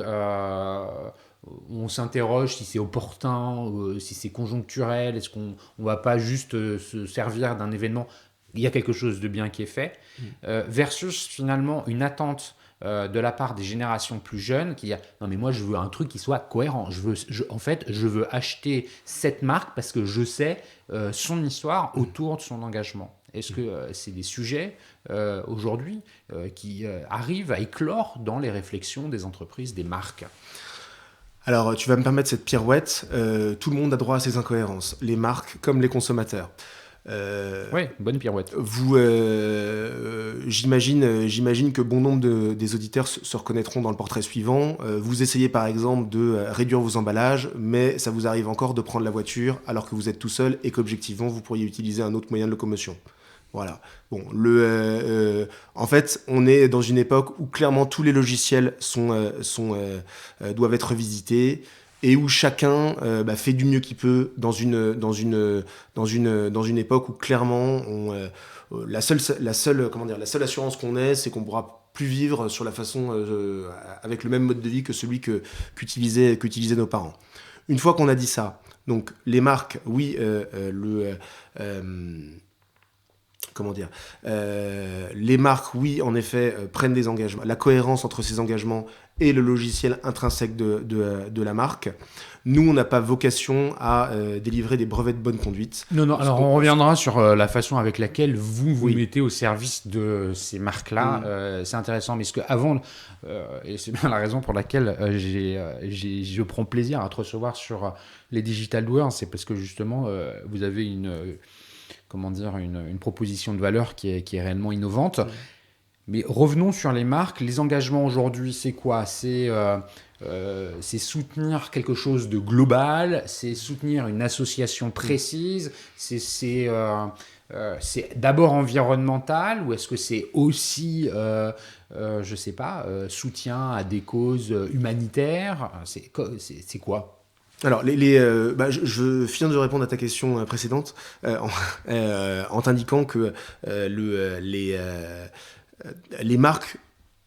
on s'interroge si c'est opportun, si c'est conjoncturel, est-ce qu'on va pas juste se servir d'un événement, il y a quelque chose de bien qui est fait, versus finalement une attente de la part des générations plus jeunes qui disent non mais moi je veux un truc qui soit cohérent, je veux acheter cette marque parce que je sais son histoire autour de son engagement. Est-ce que c'est des sujets aujourd'hui qui arrivent à éclore dans les réflexions des entreprises, des marques ? Alors, tu vas me permettre cette pirouette. Tout le monde a droit à ses incohérences, les marques comme les consommateurs. Oui, bonne pirouette. J'imagine que bon nombre des auditeurs se reconnaîtront dans le portrait suivant. Vous essayez par exemple de réduire vos emballages, mais ça vous arrive encore de prendre la voiture alors que vous êtes tout seul et qu'objectivement vous pourriez utiliser un autre moyen de locomotion. Voilà. Bon, en fait, on est dans une époque où clairement tous les logiciels doivent être revisités. Et où chacun fait du mieux qu'il peut dans une époque où clairement la seule assurance qu'on ait, c'est qu'on pourra plus vivre sur la façon avec le même mode de vie que celui qu'utilisaient nos parents. Une fois qu'on a dit ça, donc les marques, oui, les marques, oui, en effet, prennent des engagements. La cohérence entre ces engagements et le logiciel intrinsèque de la marque. Nous, on n'a pas vocation à délivrer des brevets de bonne conduite. Non, alors on reviendra sur la façon avec laquelle vous mettez au service de ces marques-là. C'est intéressant, mais avant, et c'est bien la raison pour laquelle je prends plaisir à te recevoir sur les Digital Doers, c'est parce que justement, vous avez une proposition de valeur qui est réellement innovante. Mais revenons sur les marques. Les engagements aujourd'hui, c'est quoi? C'est soutenir quelque chose de global, c'est soutenir une association précise, c'est d'abord environnemental ou est-ce que c'est aussi, je sais pas, soutien à des causes humanitaires? C'est quoi? Alors, je viens de répondre à ta question précédente en t'indiquant que les marques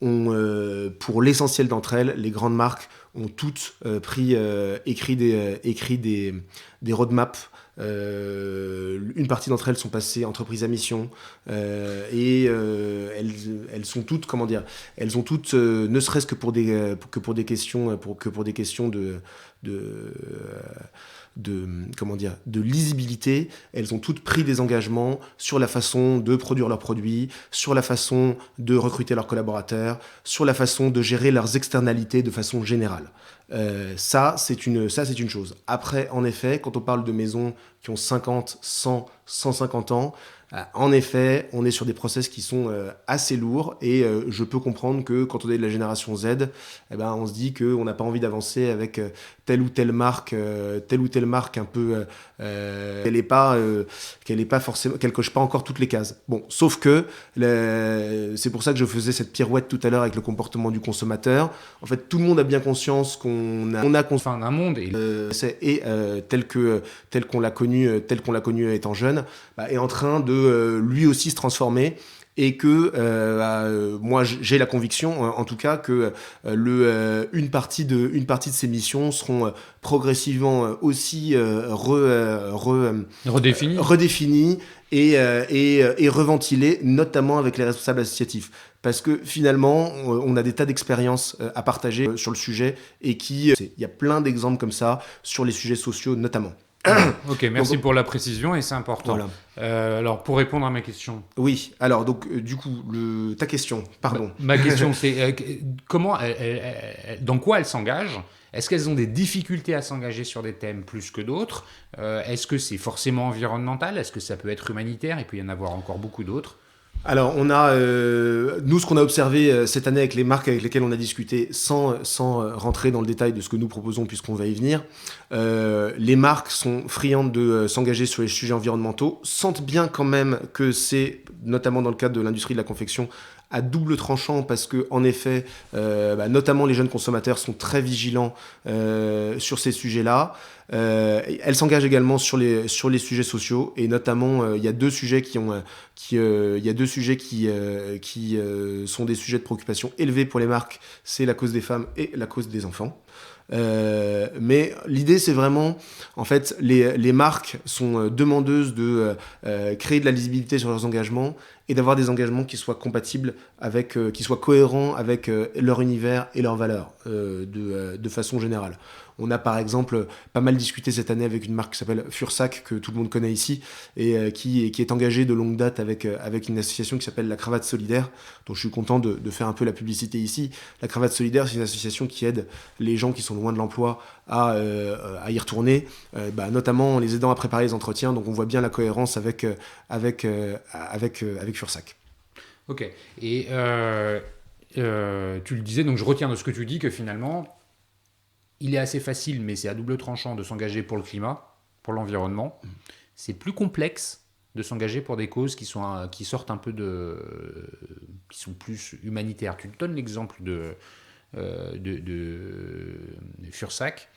ont, pour l'essentiel d'entre elles, les grandes marques ont toutes écrit des roadmaps. Une partie d'entre elles sont passées entreprises à mission elles sont toutes, comment dire, elles ont toutes, ne serait-ce que pour des questions, de, comment dire, de lisibilité, elles ont toutes pris des engagements sur la façon de produire leurs produits, sur la façon de recruter leurs collaborateurs, sur la façon de gérer leurs externalités de façon générale. Ça, c'est une chose. Après, en effet, quand on parle de maisons qui ont 50, 100, 150 ans, en effet, on est sur des process qui sont assez lourds et je peux comprendre que quand on est de la génération Z, on se dit qu'on n'a pas envie d'avancer avec telle ou telle marque un peu qu'elle est pas forcément, qu'elle coche pas encore toutes les cases. Bon, sauf que c'est pour ça que je faisais cette pirouette tout à l'heure avec le comportement du consommateur. En fait, tout le monde a bien conscience qu'on a Enfin, un monde tel qu'on l'a connu étant jeune, est en train de lui aussi se transformer et que moi j'ai la conviction en tout cas que une partie de ces missions seront progressivement aussi redéfinies et reventilées, notamment avec les responsables associatifs. Parce que finalement, on a des tas d'expériences à partager sur le sujet et il y a plein d'exemples comme ça sur les sujets sociaux notamment. Ok, merci pour la précision et c'est important. Voilà. Alors, pour répondre à ma question. Oui, alors donc du coup, ta question, pardon. Ma question c'est dans quoi elles s'engagent? Est-ce qu'elles ont des difficultés à s'engager sur des thèmes plus que d'autres? Est-ce que c'est forcément environnemental? Est-ce que ça peut être humanitaire? Il peut y en avoir encore beaucoup d'autres. Alors, on a, nous, ce qu'on a observé cette année avec les marques avec lesquelles on a discuté, sans rentrer dans le détail de ce que nous proposons, puisqu'on va y venir, les marques sont friandes de s'engager sur les sujets environnementaux, sentent bien quand même que c'est, notamment dans le cadre de l'industrie de la confection, à double tranchant parce que en effet, notamment les jeunes consommateurs sont très vigilants sur ces sujets-là. Elle s'engage également sur les sujets sociaux et notamment il y a deux sujets qui sont des sujets de préoccupation élevés pour les marques, c'est la cause des femmes et la cause des enfants. Mais l'idée c'est vraiment, en fait, les marques sont demandeuses de créer de la lisibilité sur leurs engagements et d'avoir des engagements qui soient compatibles qui soient cohérents avec leur univers et leurs valeurs de façon générale. On a par exemple pas mal discuté cette année avec une marque qui s'appelle Fursac, que tout le monde connaît ici, et qui est engagée de longue date avec une association qui s'appelle la Cravate Solidaire, dont je suis content de faire un peu la publicité ici. La Cravate Solidaire, c'est une association qui aide les gens qui sont loin de l'emploi à y retourner, notamment en les aidant à préparer les entretiens. Donc on voit bien la cohérence avec Fursac. Ok. Et tu le disais, donc je retiens de ce que tu dis que finalement, il est assez facile, mais c'est à double tranchant de s'engager pour le climat, pour l'environnement. C'est plus complexe de s'engager pour des causes qui sortent un peu qui sont plus humanitaires. Tu te donnes l'exemple de Fursac.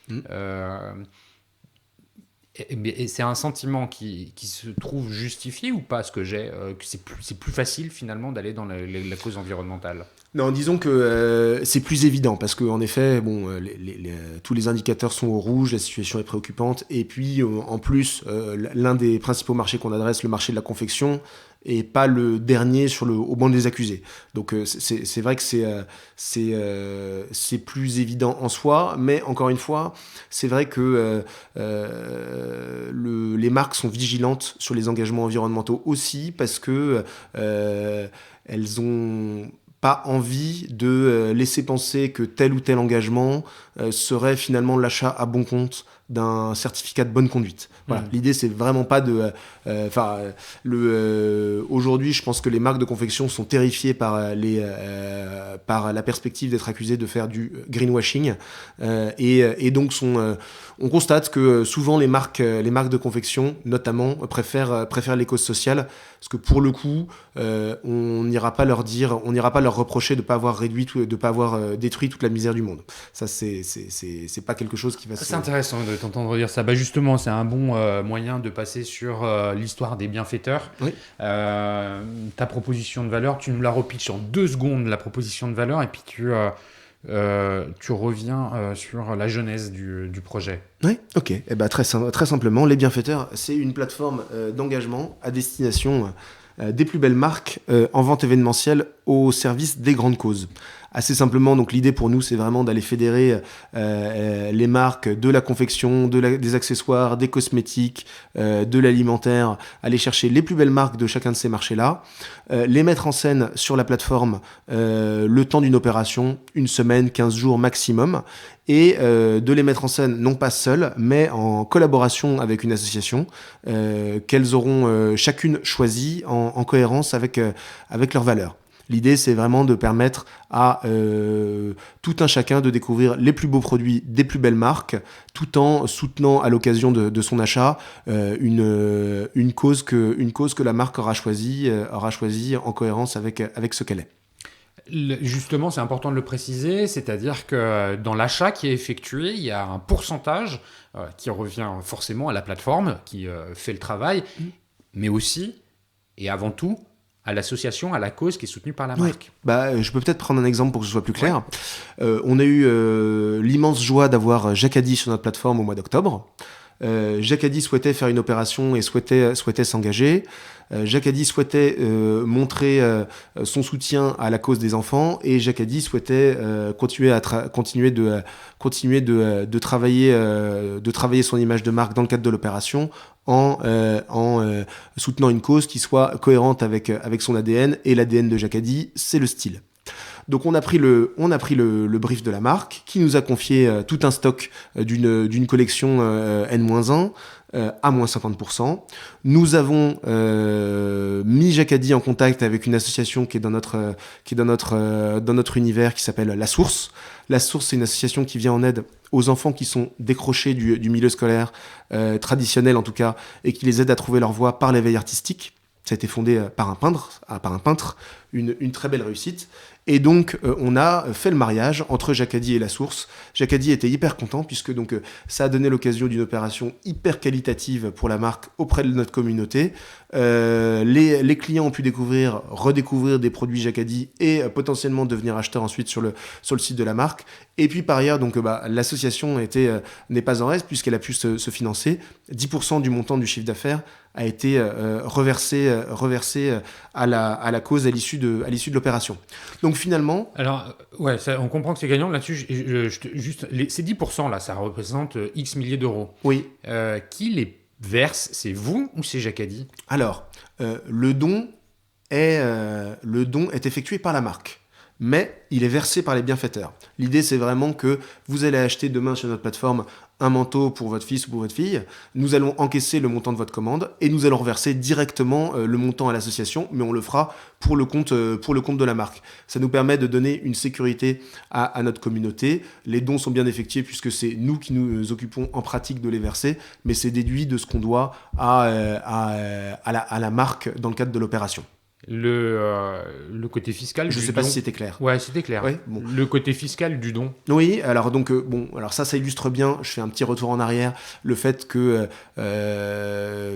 Et c'est un sentiment qui se trouve justifié ou pas, que c'est plus facile finalement d'aller dans la cause environnementale? Non, disons que c'est plus évident parce que en effet, bon, tous les indicateurs sont au rouge, la situation est préoccupante. Et puis, en plus, l'un des principaux marchés qu'on adresse, le marché de la confection, et pas le dernier au banc des accusés. Donc c'est vrai que c'est plus évident en soi, mais encore une fois, c'est vrai que les marques sont vigilantes sur les engagements environnementaux aussi parce que elles ont pas envie de laisser penser que tel ou tel engagement serait finalement l'achat à bon compte d'un certificat de bonne conduite. Voilà. L'idée, c'est vraiment pas de... aujourd'hui, je pense que les marques de confection sont terrifiées par la perspective d'être accusées de faire du greenwashing. Et donc, on constate que souvent, les marques de confection, notamment, préfèrent les causes sociales, parce que pour le coup, on n'ira pas leur reprocher de ne pas avoir réduit, de ne pas avoir détruit toute la misère du monde. Ça, c'est pas quelque chose qui va se... C'est intéressant de t'entendre dire ça. Bah justement, c'est un bon moyen de passer sur l'histoire des bienfaiteurs. Oui. Ta proposition de valeur, tu nous la repitches en 2 secondes, la proposition de valeur, et puis tu reviens sur la genèse du projet. Oui, ok. Eh ben, très simplement, Les Bienfaiteurs, c'est une plateforme d'engagement à destination des plus belles marques en vente événementielle au service des grandes causes. Assez simplement, donc l'idée pour nous, c'est vraiment d'aller fédérer les marques de la confection, des accessoires, des cosmétiques, de l'alimentaire, aller chercher les plus belles marques de chacun de ces marchés-là, les mettre en scène sur la plateforme le temps d'une opération, 1 semaine, 15 jours maximum, et de les mettre en scène non pas seules, mais en collaboration avec une association qu'elles auront chacune choisie en cohérence avec leurs valeurs. L'idée, c'est vraiment de permettre à tout un chacun de découvrir les plus beaux produits des plus belles marques, tout en soutenant à l'occasion de son achat une cause que la marque aura choisie en cohérence avec ce qu'elle est. Justement, c'est important de le préciser, c'est-à-dire que dans l'achat qui est effectué, il y a un pourcentage qui revient forcément à la plateforme qui fait le travail, mais aussi, et avant tout, à l'association, à la cause qui est soutenue par la marque. Je peux peut-être prendre un exemple pour que ce soit plus clair. On a eu l'immense joie d'avoir Jacadi sur notre plateforme au mois d'octobre. Jacadi souhaitait faire une opération et souhaitait s'engager. Jacadi souhaitait montrer son soutien à la cause des enfants, et Jacadi souhaitait continuer de travailler son image de marque dans le cadre de l'opération en soutenant une cause qui soit cohérente avec son ADN, et l'ADN de Jacadi, c'est le style. Donc on a pris le brief de la marque, qui nous a confié tout un stock d'une collection N-1 à moins 50%. Nous avons mis Jacadi en contact avec une association qui est dans notre univers, qui s'appelle La Source. La Source, c'est une association qui vient en aide aux enfants qui sont décrochés du milieu scolaire, traditionnel en tout cas, et qui les aide à trouver leur voie par l'éveil artistique. Ça a été fondé par un peintre, une très belle réussite. Et donc, on a fait le mariage entre Jacadi et La Source. Jacadi était hyper content, puisque donc, ça a donné l'occasion d'une opération hyper qualitative pour la marque auprès de notre communauté. Les clients ont pu redécouvrir des produits Jacadi et potentiellement devenir acheteurs ensuite sur le site de la marque. Et puis par ailleurs, donc, l'association n'est pas en reste, puisqu'elle a pu se financer. 10% du montant du chiffre d'affaires a été reversé à la cause à l'issue de l'opération. Donc finalement... Alors, on comprend que c'est gagnant. Là-dessus, ces 10% là, ça représente X milliers d'euros. Oui. Qui les verse? C'est vous ou c'est Jacadi? Alors, le don est effectué par la marque, mais il est versé par les bienfaiteurs. L'idée, c'est vraiment que vous allez acheter demain sur notre plateforme un manteau pour votre fils ou pour votre fille. Nous allons encaisser le montant de votre commande et nous allons reverser directement le montant à l'association, mais on le fera pour le compte de la marque. Ça nous permet de donner une sécurité à notre communauté. Les dons sont bien effectués, puisque c'est nous qui nous occupons en pratique de les verser, mais c'est déduit de ce qu'on doit à la marque dans le cadre de l'opération. Le côté fiscal Je ne sais pas si c'était clair. Ouais, c'était clair. Ouais, bon. Le côté fiscal du don. Oui, alors donc alors ça illustre bien. Je fais un petit retour en arrière. Le fait que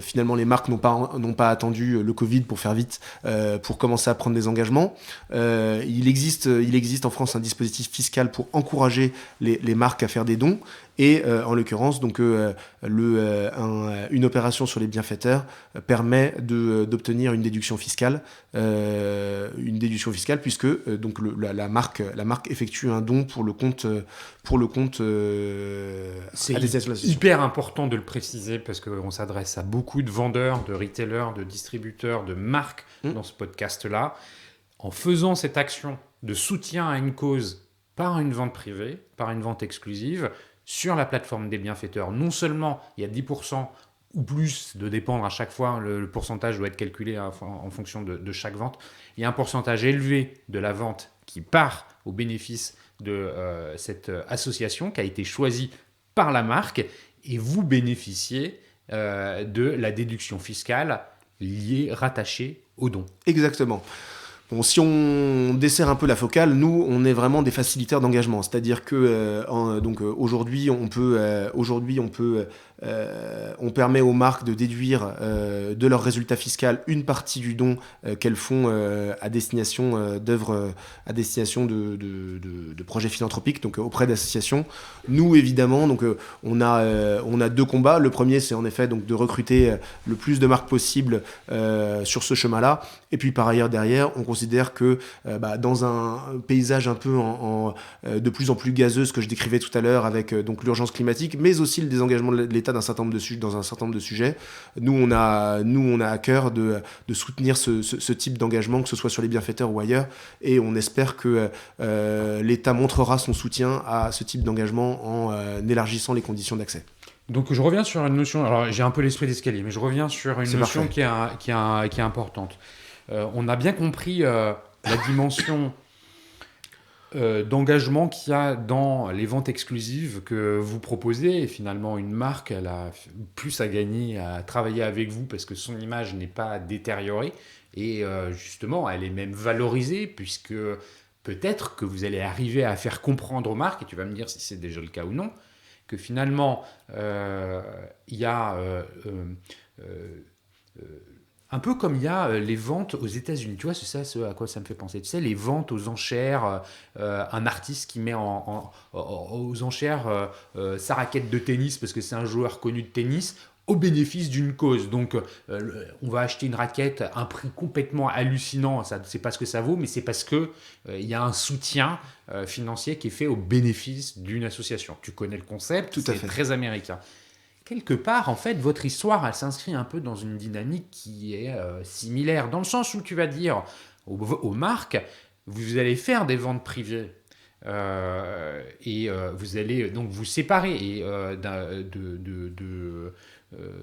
finalement les marques n'ont pas attendu le Covid pour faire vite, pour commencer à prendre des engagements. Il existe en France un dispositif fiscal pour encourager les marques à faire des dons. Et en l'occurrence, donc une opération sur les bienfaiteurs permet d'obtenir une déduction fiscale, puisque donc la marque effectue un don pour le compte c'est à des associations. Hyper important de le préciser, parce qu'on s'adresse à beaucoup de vendeurs, de retailers, de distributeurs, de marques dans ce podcast-là. En faisant cette action de soutien à une cause par une vente privée, par une vente exclusive, sur la plateforme des bienfaiteurs, non seulement il y a 10% ou plus de dépendre à chaque fois, le pourcentage doit être calculé en fonction de chaque vente, il y a un pourcentage élevé de la vente qui part au bénéfice de cette association qui a été choisie par la marque, et vous bénéficiez de la déduction fiscale rattachée au don. Exactement. Bon, si on dessert un peu la focale, nous, on est vraiment des faciliteurs d'engagement. C'est-à-dire que aujourd'hui, on permet aux marques de déduire de leur résultat fiscal une partie du don qu'elles font à destination d'œuvres, à destination de projets philanthropiques, donc auprès d'associations. Nous, évidemment, donc on a deux combats. Le premier, c'est en effet donc de recruter le plus de marques possible sur ce chemin-là. Et puis par ailleurs, derrière, on considère que dans un paysage un peu de plus en plus gazeux, ce que je décrivais tout à l'heure avec donc l'urgence climatique, mais aussi le désengagement de l'État dans un certain nombre de sujets, nous on a à cœur de soutenir ce type d'engagement, que ce soit sur les bienfaiteurs ou ailleurs, et on espère que l'État montrera son soutien à ce type d'engagement en élargissant les conditions d'accès. Donc je reviens sur une notion, alors j'ai un peu l'esprit d'escalier, mais je reviens sur une notion qui est importante. On a bien compris la dimension d'engagement qu'il y a dans les ventes exclusives que vous proposez. Et finalement, une marque, elle a plus à gagner à travailler avec vous parce que son image n'est pas détériorée. Et justement, elle est même valorisée puisque peut-être que vous allez arriver à faire comprendre aux marques, et tu vas me dire si c'est déjà le cas ou non, que finalement, il y a... un peu comme il y a les ventes aux États-Unis, tu vois, c'est ça ce à quoi ça me fait penser. Tu sais, les ventes aux enchères, un artiste qui met aux enchères sa raquette de tennis parce que c'est un joueur connu de tennis au bénéfice d'une cause. Donc, on va acheter une raquette à un prix complètement hallucinant. Ça, c'est pas ce que ça vaut, mais c'est parce que il y a un soutien financier qui est fait au bénéfice d'une association. Tu connais le concept, Tout à fait. C'est très américain. Quelque part, en fait, votre histoire, elle s'inscrit un peu dans une dynamique qui est similaire, dans le sens où tu vas dire aux marques, vous allez faire des ventes privées et vous allez donc vous séparer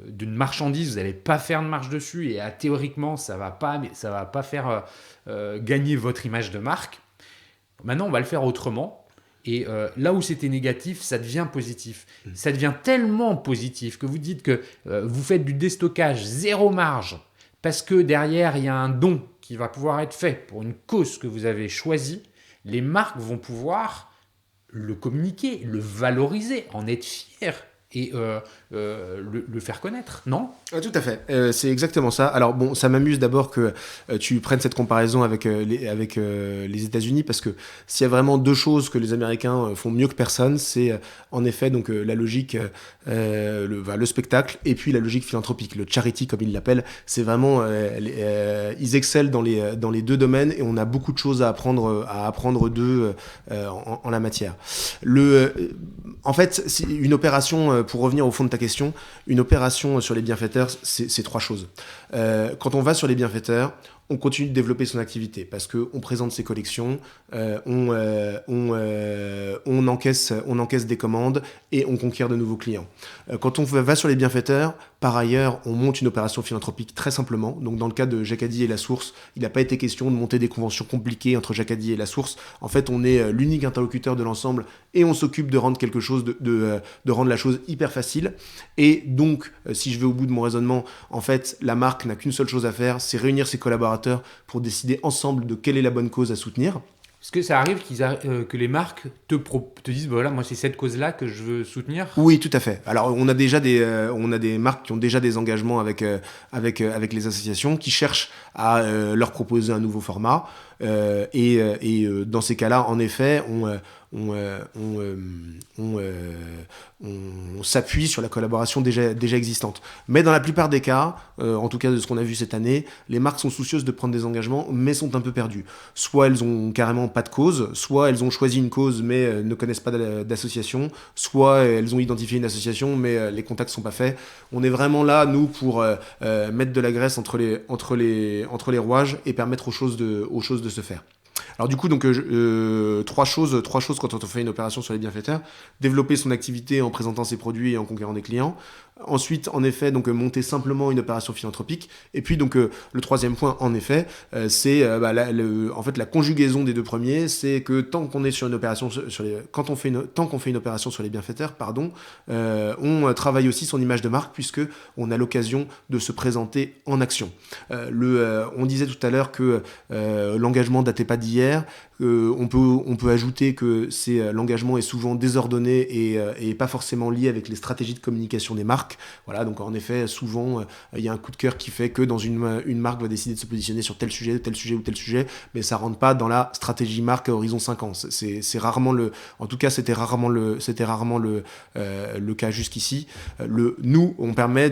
d'une marchandise, vous n'allez pas faire de marge dessus et théoriquement, ça va pas faire gagner votre image de marque. Maintenant, on va le faire autrement. Et là où c'était négatif, ça devient positif. Ça devient tellement positif que vous dites que vous faites du déstockage, zéro marge, parce que derrière, il y a un don qui va pouvoir être fait pour une cause que vous avez choisie. Les marques vont pouvoir le communiquer, le valoriser, en être fiers et le faire connaître, non ? Tout à fait, c'est exactement ça. Alors bon, ça m'amuse d'abord que tu prennes cette comparaison avec les États-Unis, parce que s'il y a vraiment deux choses que les Américains font mieux que personne, c'est en effet donc la logique, le spectacle, et puis la logique philanthropique, le charity comme ils l'appellent. C'est vraiment, ils excellent dans les deux domaines, et on a beaucoup de choses à apprendre d'eux en la matière. En fait, c'est une opération, pour revenir au fond de ta question, une opération sur les bienfaiteurs, c'est trois choses. Quand on va sur les bienfaiteurs, on continue de développer son activité parce qu'on présente ses collections, on encaisse des commandes et on conquiert de nouveaux clients. Quand on va sur les bienfaiteurs, par ailleurs, on monte une opération philanthropique très simplement. Donc dans le cas de Jacadi et La Source, il n'a pas été question de monter des conventions compliquées entre Jacadi et La Source. En fait, on est l'unique interlocuteur de l'ensemble et on s'occupe de rendre quelque chose, de rendre la chose hyper facile. Et donc, si je vais au bout de mon raisonnement, en fait, la marque n'a qu'une seule chose à faire, c'est réunir ses collaborateurs pour décider ensemble de quelle est la bonne cause à soutenir. Est-ce que ça arrive que les marques te disent voilà, moi c'est cette cause-là que je veux soutenir ? Oui, tout à fait. Alors on a des marques qui ont déjà des engagements avec les associations qui cherchent à leur proposer un nouveau format. Et dans ces cas-là, en effet, on s'appuie sur la collaboration déjà existante. Mais dans la plupart des cas, en tout cas de ce qu'on a vu cette année, les marques sont soucieuses de prendre des engagements, mais sont un peu perdues. Soit elles ont carrément pas de cause, soit elles ont choisi une cause, mais ne connaissent pas d'association, soit elles ont identifié une association, mais les contacts sont pas faits. On est vraiment là, nous, pour mettre de la graisse entre les rouages et permettre aux choses de se faire. Alors du coup, donc, trois choses quand on fait une opération sur les bienfaiteurs. Développer son activité en présentant ses produits et en conquérant des clients. Ensuite, en effet, donc monter simplement une opération philanthropique. Et puis, donc, le troisième point, en effet, c'est en fait, la conjugaison des deux premiers. C'est que tant qu'on est sur une opération tant qu'on fait une opération sur les bienfaiteurs, on travaille aussi son image de marque puisque on a l'occasion de se présenter en action. On disait tout à l'heure que l'engagement datait pas d'hier. On peut ajouter que l'engagement est souvent désordonné et pas forcément lié avec les stratégies de communication des marques. Voilà, donc en effet, souvent, il y a un coup de cœur qui fait que dans une marque va décider de se positionner sur tel sujet ou tel sujet, mais ça rentre pas dans la stratégie marque à horizon 5 ans. C'est rarement en tout cas, c'était rarement le cas jusqu'ici. Nous, on permet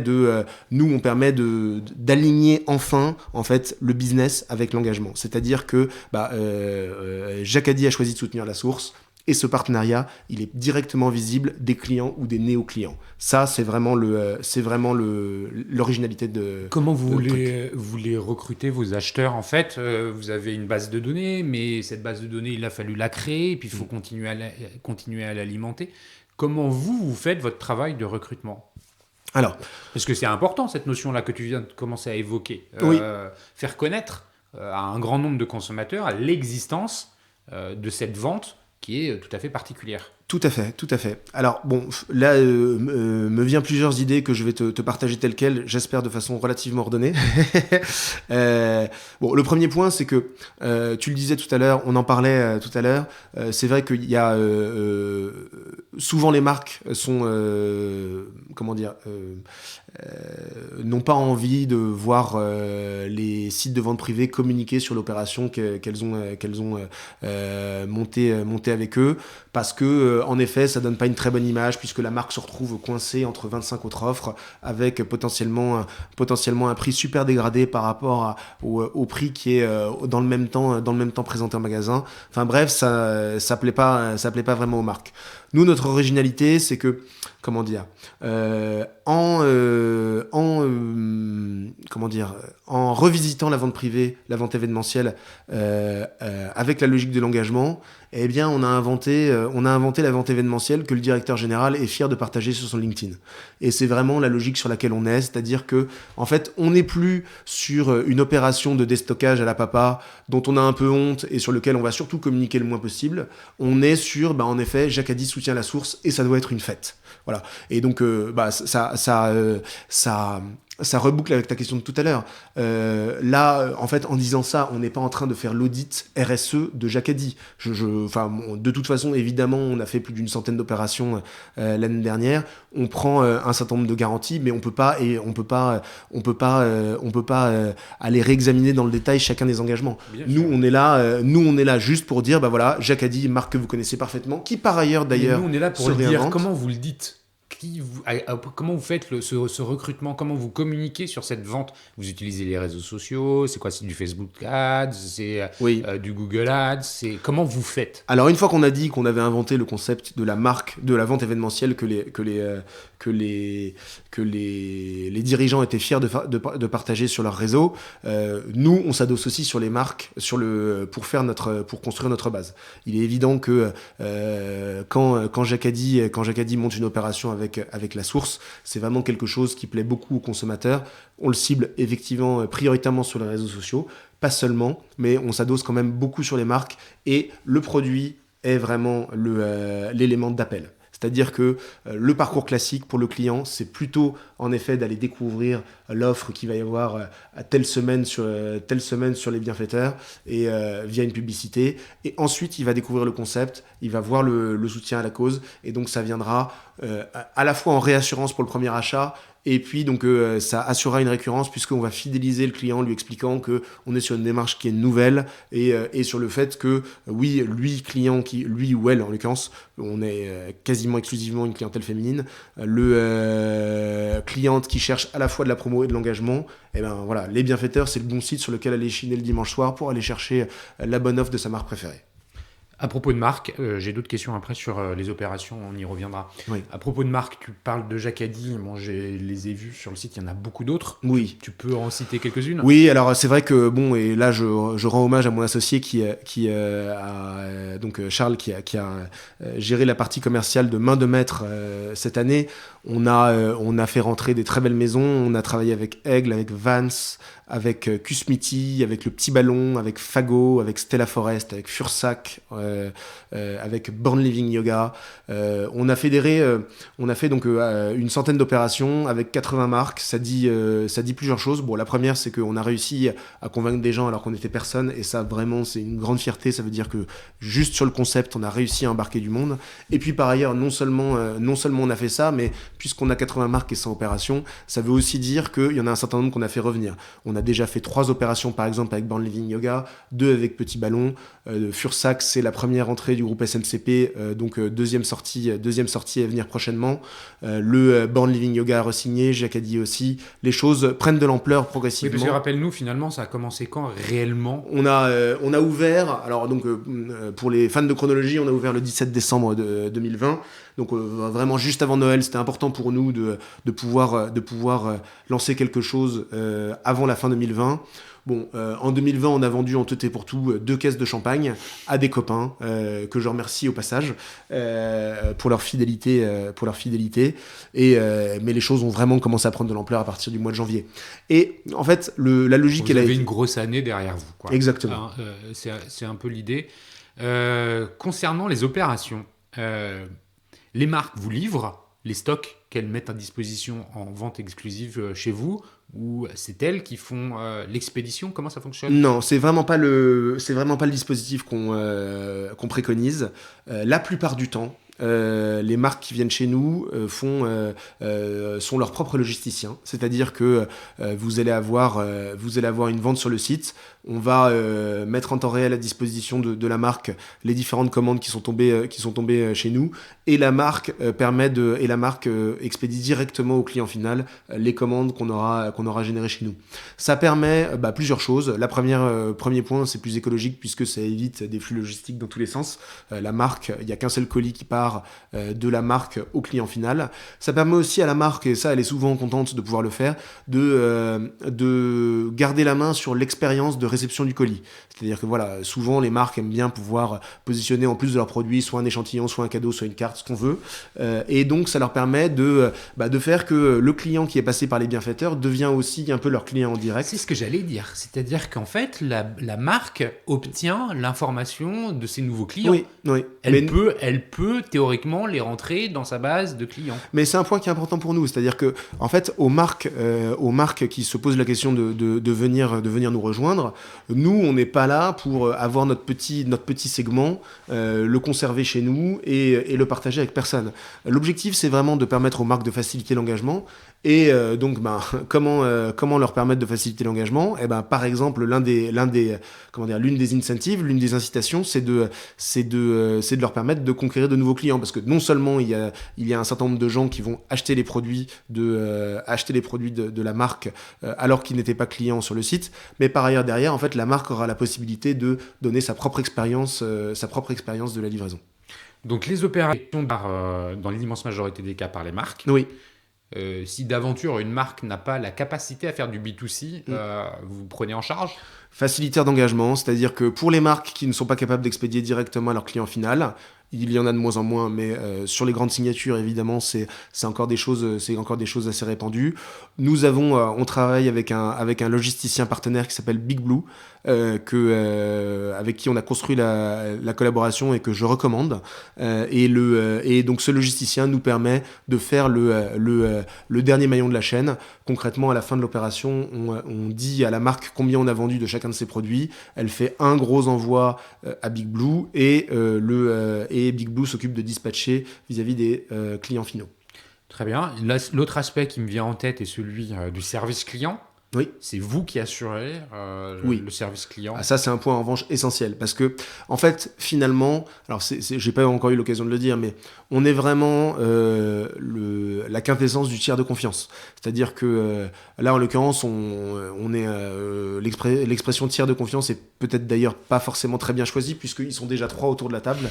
d'aligner enfin, en fait, le business avec l'engagement. C'est-à-dire que, Jacadi a choisi de soutenir la source. Et ce partenariat, il est directement visible des clients ou des néo-clients. Ça, c'est vraiment l'originalité de. Comment vous les recrutez, vos acheteurs? En fait, vous avez une base de données, mais cette base de données, il a fallu la créer, et puis il faut continuer à l'alimenter. Comment vous faites votre travail de recrutement? Alors, parce que c'est important cette notion-là que tu viens de commencer à évoquer. Oui. Faire connaître à un grand nombre de consommateurs l'existence de cette vente qui est tout à fait particulière. Tout à fait. Alors, bon, là, me vient plusieurs idées que je vais te partager telles quelles, j'espère de façon relativement ordonnée. Le premier point, c'est que, tu le disais tout à l'heure, on en parlait tout à l'heure, c'est vrai qu'il y a... souvent les marques sont... n'ont pas envie de voir les sites de vente privée communiquer sur l'opération qu'elles ont montée avec eux, parce que en effet ça donne pas une très bonne image puisque la marque se retrouve coincée entre 25 autres offres avec potentiellement un prix super dégradé par rapport au prix qui est dans le même temps présenté en magasin. Enfin bref, ça plaît pas vraiment aux marques. Nous, notre originalité, c'est que, en revisitant la vente privée, la vente événementielle, avec la logique de l'engagement, eh bien, on a inventé la vente événementielle que le directeur général est fier de partager sur son LinkedIn. Et c'est vraiment la logique sur laquelle on est, c'est-à-dire que, en fait, on n'est plus sur une opération de déstockage à la papa dont on a un peu honte et sur lequel on va surtout communiquer le moins possible. On est sur, en effet, Jacadi soutient la source et ça doit être une fête. Voilà. Et donc, ça reboucle avec ta question de tout à l'heure. Là, en fait, en disant ça, on n'est pas en train de faire l'audit RSE de Jacadi. De toute façon, évidemment, on a fait plus d'une centaine d'opérations l'année dernière. On prend un certain nombre de garanties, mais on peut pas aller réexaminer dans le détail chacun des engagements. Nous, on est là juste pour dire, Jacadi, marque que vous connaissez parfaitement, qui par ailleurs, d'ailleurs, nous, on est là pour le dire. Comment vous le dites? Comment vous faites ce recrutement? Comment vous communiquez sur cette vente? Vous utilisez les réseaux sociaux? C'est quoi? C'est du Facebook Ads? C'est du Google Ads? Comment vous faites? Alors, une fois qu'on a dit qu'on avait inventé le concept de la marque, de la vente événementielle que les dirigeants étaient fiers de partager sur leur réseau, nous, on s'adosse aussi sur les marques pour construire notre base. Il est évident que quand Jacadi monte une opération avec la source, c'est vraiment quelque chose qui plaît beaucoup aux consommateurs. On le cible effectivement prioritairement sur les réseaux sociaux, pas seulement, mais on s'adosse quand même beaucoup sur les marques et le produit est vraiment l'élément d'appel. C'est-à-dire que le parcours classique pour le client, c'est plutôt en effet d'aller découvrir l'offre qu'il va y avoir telle semaine sur les bienfaiteurs et via une publicité. Et ensuite, il va découvrir le concept, il va voir le soutien à la cause. Et donc, ça viendra à la fois en réassurance pour le premier achat. Et puis, donc, ça assurera une récurrence puisqu'on va fidéliser le client en lui expliquant qu'on est sur une démarche qui est nouvelle et sur le fait que, oui, lui ou elle, en l'occurrence, on est quasiment exclusivement une clientèle féminine, cliente qui cherche à la fois de la promo et de l'engagement, et voilà, les bienfaiteurs, c'est le bon site sur lequel aller chiner le dimanche soir pour aller chercher la bonne offre de sa marque préférée. À propos de marque, j'ai d'autres questions après sur les opérations, on y reviendra. Oui. À propos de marque, tu parles de Jacadi, bon, je les ai vus sur le site, il y en a beaucoup d'autres. Oui. Tu peux en citer quelques-unes? Oui, alors c'est vrai que bon, et là je rends hommage à mon associé donc Charles qui a géré la partie commerciale de main de maître cette année. On a fait rentrer des très belles maisons. On a travaillé avec Aigle, avec Vans, avec Cusmiti, avec Le Petit Ballon, avec Fago, avec Stella Forest, avec Fursac, avec Born Living Yoga. On a fait donc une centaine d'opérations avec 80 marques. Ça dit plusieurs choses. Bon, la première, c'est qu'on a réussi à convaincre des gens alors qu'on n'était personne, et ça vraiment c'est une grande fierté. Ça veut dire que juste sur le concept, on a réussi à embarquer du monde. Et puis par ailleurs, non seulement on a fait ça, mais puisqu'on a 80 marques et 100 opérations, ça veut aussi dire qu'il y en a un certain nombre qu'on a fait revenir. On a déjà fait 3 opérations par exemple avec Born Living Yoga, 2 avec Petit Ballon. Fursac, c'est la première entrée du groupe SMCP, donc deuxième sortie à venir prochainement. Le Born Living Yoga a re-signé, Jacadi aussi. Les choses prennent de l'ampleur progressivement. Oui, parce que rappelle-nous, finalement, ça a commencé quand réellement? On a ouvert, alors donc pour les fans de chronologie, on a ouvert le 17 décembre 2020. Donc vraiment juste avant Noël, c'était important pour nous de pouvoir lancer quelque chose avant la fin 2020. Bon, en 2020, on a vendu en tout et pour tout 2 caisses de champagne à des copains que je remercie au passage pour leur fidélité. Mais les choses ont vraiment commencé à prendre de l'ampleur à partir du mois de janvier. Et en fait, la logique... Vous avez une grosse année derrière vous, quoi. Exactement. C'est un peu l'idée. Concernant les opérations, les marques vous livrent les stocks qu'elles mettent à disposition en vente exclusive chez vous, ou c'est elles qui font l'expédition? Comment ça fonctionne? Non, c'est vraiment pas le dispositif qu'on préconise. La plupart du temps, les marques qui viennent chez nous sont leurs propres logisticiens. C'est-à-dire que vous allez avoir une vente sur le site. On va mettre en temps réel à disposition de la marque les différentes commandes qui sont tombées chez nous, et la marque expédie directement au client final les commandes qu'on aura générées chez nous. Ça permet plusieurs choses. La premier point, c'est plus écologique puisque ça évite des flux logistiques dans tous les sens. La marque, il n'y a qu'un seul colis qui part de la marque au client final. Ça permet aussi à la marque, et ça elle est souvent contente de pouvoir le faire, de garder la main sur l'expérience de réception du colis. C'est-à-dire que voilà, souvent les marques aiment bien pouvoir positionner en plus de leurs produits soit un échantillon, soit un cadeau, soit une carte, ce qu'on veut. Et donc ça leur permet de faire que le client qui est passé par les bienfaiteurs devient aussi un peu leur client en direct. C'est ce que j'allais dire. C'est-à-dire qu'en fait, la marque obtient l'information de ses nouveaux clients. Oui. Elle peut théoriquement les rentrer dans sa base de clients. Mais c'est un point qui est important pour nous. C'est-à-dire que, en fait, aux marques qui se posent la question de venir nous rejoindre, nous, on n'est pas là pour avoir notre petit segment, le conserver chez nous et le partager avec personne. L'objectif, c'est vraiment de permettre aux marques de faciliter l'engagement. Et donc, comment leur permettre de faciliter l'engagement? Par exemple, l'une des incentives, l'une des incitations, c'est de leur permettre de conquérir de nouveaux clients, parce que non seulement il y a un certain nombre de gens qui vont acheter les produits de la marque alors qu'ils n'étaient pas clients sur le site, mais par ailleurs derrière, en fait, la marque aura la possibilité de donner sa propre expérience de la livraison. Donc les opérations dans l'immense majorité des cas par les marques. Oui. Si d'aventure une marque n'a pas la capacité à faire du B2C, vous prenez en charge? Facilitaire d'engagement, c'est-à-dire que pour les marques qui ne sont pas capables d'expédier directement à leur client final, il y en a de moins en moins, mais sur les grandes signatures, évidemment, c'est encore des choses assez répandues. On travaille avec un logisticien partenaire qui s'appelle Big Blue, avec qui on a construit la collaboration et que je recommande. Et donc ce logisticien nous permet de faire le dernier maillon de la chaîne. Concrètement, à la fin de l'opération, on dit à la marque combien on a vendu de chacun de ses produits. Elle fait un gros envoi à Big Blue et Big Blue s'occupe de dispatcher vis-à-vis des clients finaux. Très bien. Là, l'autre aspect qui me vient en tête est celui du service client. Oui. C'est vous qui assurez Oui. le service client. Ah, ça, c'est un point en revanche essentiel parce que, en fait, finalement, alors j'ai pas encore eu l'occasion de le dire, mais on est vraiment la quintessence du tiers de confiance. C'est-à-dire que là, en l'occurrence, on est l'expression tiers de confiance est peut-être d'ailleurs pas forcément très bien choisie puisqu'ils sont déjà 3 autour de la table.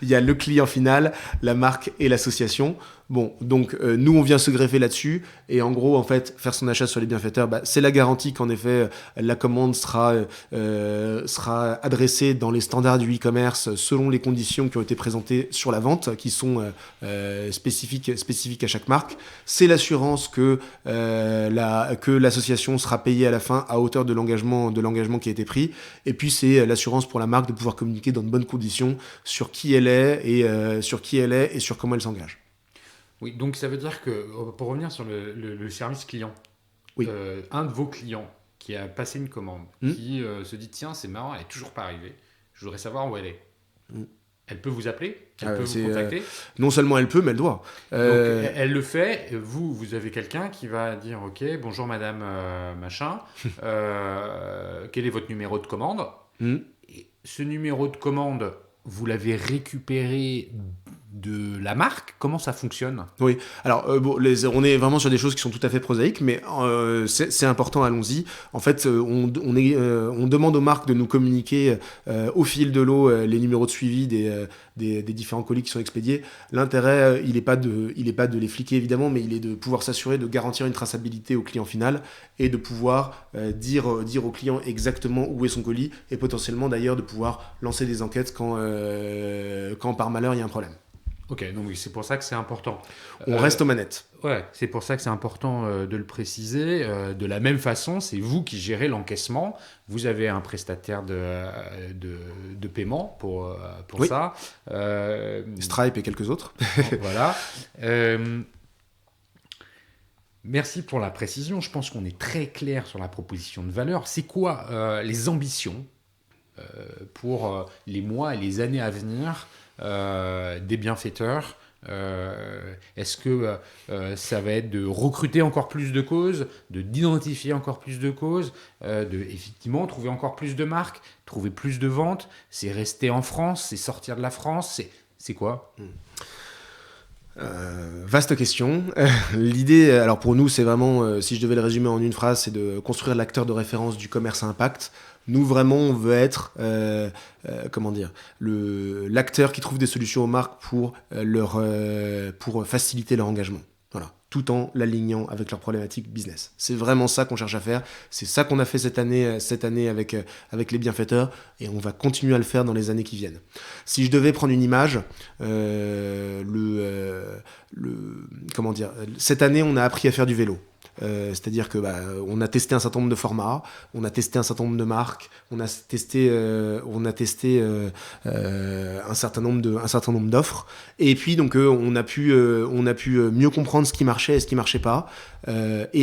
Il y a le client final, la marque et l'association. Bon, donc nous, on vient se greffer là-dessus et en gros, en fait, faire son achat sur les bienfaiteurs, c'est la garantie qu'en effet, la commande sera adressée dans les standards du e-commerce selon les conditions qui ont été présentées sur la vente, qui sont spécifiques à chaque marque. C'est l'assurance que l'association sera payée à la fin à hauteur de l'engagement qui a été pris. Et puis, c'est l'assurance pour la marque de pouvoir communiquer dans de bonnes conditions sur qui elle est et sur comment elle s'engage. Oui, donc ça veut dire que, pour revenir sur le service client, oui. Un de vos clients qui a passé une commande, qui se dit tiens, c'est marrant, elle n'est toujours pas arrivée, je voudrais savoir où elle est. Elle peut vous appeler, elle peut vous contacter. Non seulement elle peut, mais elle doit. Donc, elle le fait. Vous avez quelqu'un qui va dire ok, bonjour madame machin, quel est votre numéro de commande Et ce numéro de commande, vous l'avez récupéré de la marque? Comment ça fonctionne? Oui, alors on est vraiment sur des choses qui sont tout à fait prosaïques, mais c'est important, allons-y. En fait, on demande aux marques de nous communiquer au fil de l'eau les numéros de suivi des différents colis qui sont expédiés. L'intérêt, il n'est pas de les fliquer évidemment, mais il est de pouvoir s'assurer de garantir une traçabilité au client final et de pouvoir dire au client exactement où est son colis et potentiellement d'ailleurs de pouvoir lancer des enquêtes quand par malheur il y a un problème. Ok, donc c'est pour ça que c'est important. On reste aux manettes. Ouais, c'est pour ça que c'est important de le préciser. De la même façon, c'est vous qui gérez l'encaissement. Vous avez un prestataire de paiement pour oui. Ça. Stripe et quelques autres. Voilà. Merci pour la précision. Je pense qu'on est très clair sur la proposition de valeur. C'est quoi les ambitions pour les mois et les années à venir des bienfaiteurs? Est-ce que ça va être de recruter encore plus de causes, d'identifier encore plus de causes, effectivement trouver encore plus de marques, trouver plus de ventes? C'est rester en France, c'est sortir de la France, c'est quoi? Vaste question. L'idée, alors pour nous, c'est vraiment, si je devais le résumer en une phrase, c'est de construire l'acteur de référence du commerce à impact. Nous, vraiment, on veut être l'acteur qui trouve des solutions aux marques pour faciliter leur engagement. Voilà, tout en l'alignant avec leurs problématiques business. C'est vraiment ça qu'on cherche à faire. C'est ça qu'on a fait cette année avec les bienfaiteurs et on va continuer à le faire dans les années qui viennent. Si je devais prendre une image, cette année, on a appris à faire du vélo. C'est-à-dire que on a testé un certain nombre de formats, on a testé un certain nombre de marques, on a testé un certain nombre d'offres, et puis donc on a pu mieux comprendre ce qui marchait et ce qui marchait pas. La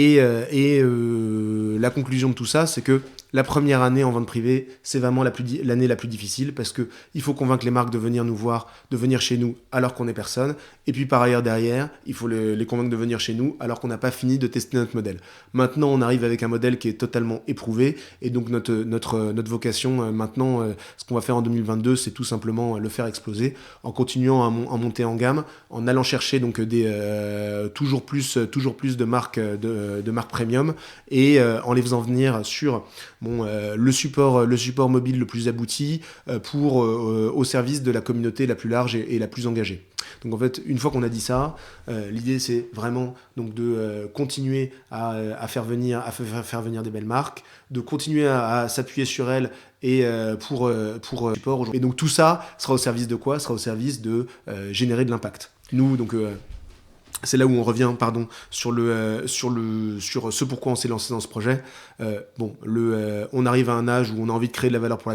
conclusion de tout ça, c'est que la première année en vente privée, c'est vraiment l'année la plus difficile parce que il faut convaincre les marques de venir nous voir, de venir chez nous alors qu'on n'est personne. Et puis par ailleurs derrière, il faut les convaincre de venir chez nous alors qu'on n'a pas fini de tester notre modèle. Maintenant, on arrive avec un modèle qui est totalement éprouvé et donc notre vocation maintenant, ce qu'on va faire en 2022, c'est tout simplement le faire exploser en continuant à monter en gamme, en allant chercher donc toujours plus de marques premium et en les faisant venir sur le support mobile le plus abouti au service de la communauté la plus large et la plus engagée. Donc en fait, une fois qu'on a dit ça, l'idée c'est vraiment donc de continuer à faire venir des belles marques, de continuer à s'appuyer sur elles et pour support aujourd'hui. Et donc tout ça sera au service de quoi? Sera au service de générer de l'impact. Nous donc c'est là où on revient, sur ce pourquoi on s'est lancé dans ce projet. On arrive à un âge où on a envie de créer de la valeur pour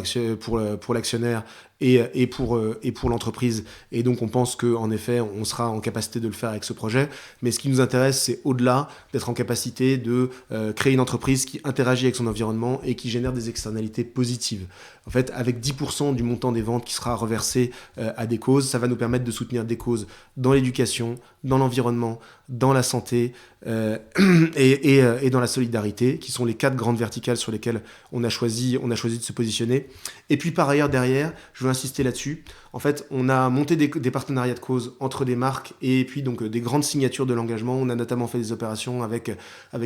l'actionnaire et pour l'entreprise. Et donc, on pense qu'en effet, on sera en capacité de le faire avec ce projet. Mais ce qui nous intéresse, c'est au-delà d'être en capacité de créer une entreprise qui interagit avec son environnement et qui génère des externalités positives. En fait, avec 10% du montant des ventes qui sera reversé à des causes, ça va nous permettre de soutenir des causes dans l'éducation, dans l'environnement, dans la santé et dans la solidarité, qui sont les 4 grandes verticales sur lesquelles on a choisi de se positionner. Et puis par ailleurs, derrière, je veux insister là-dessus, en fait, on a monté des partenariats de cause entre des marques et puis donc des grandes signatures de l'engagement. On a notamment fait des opérations avec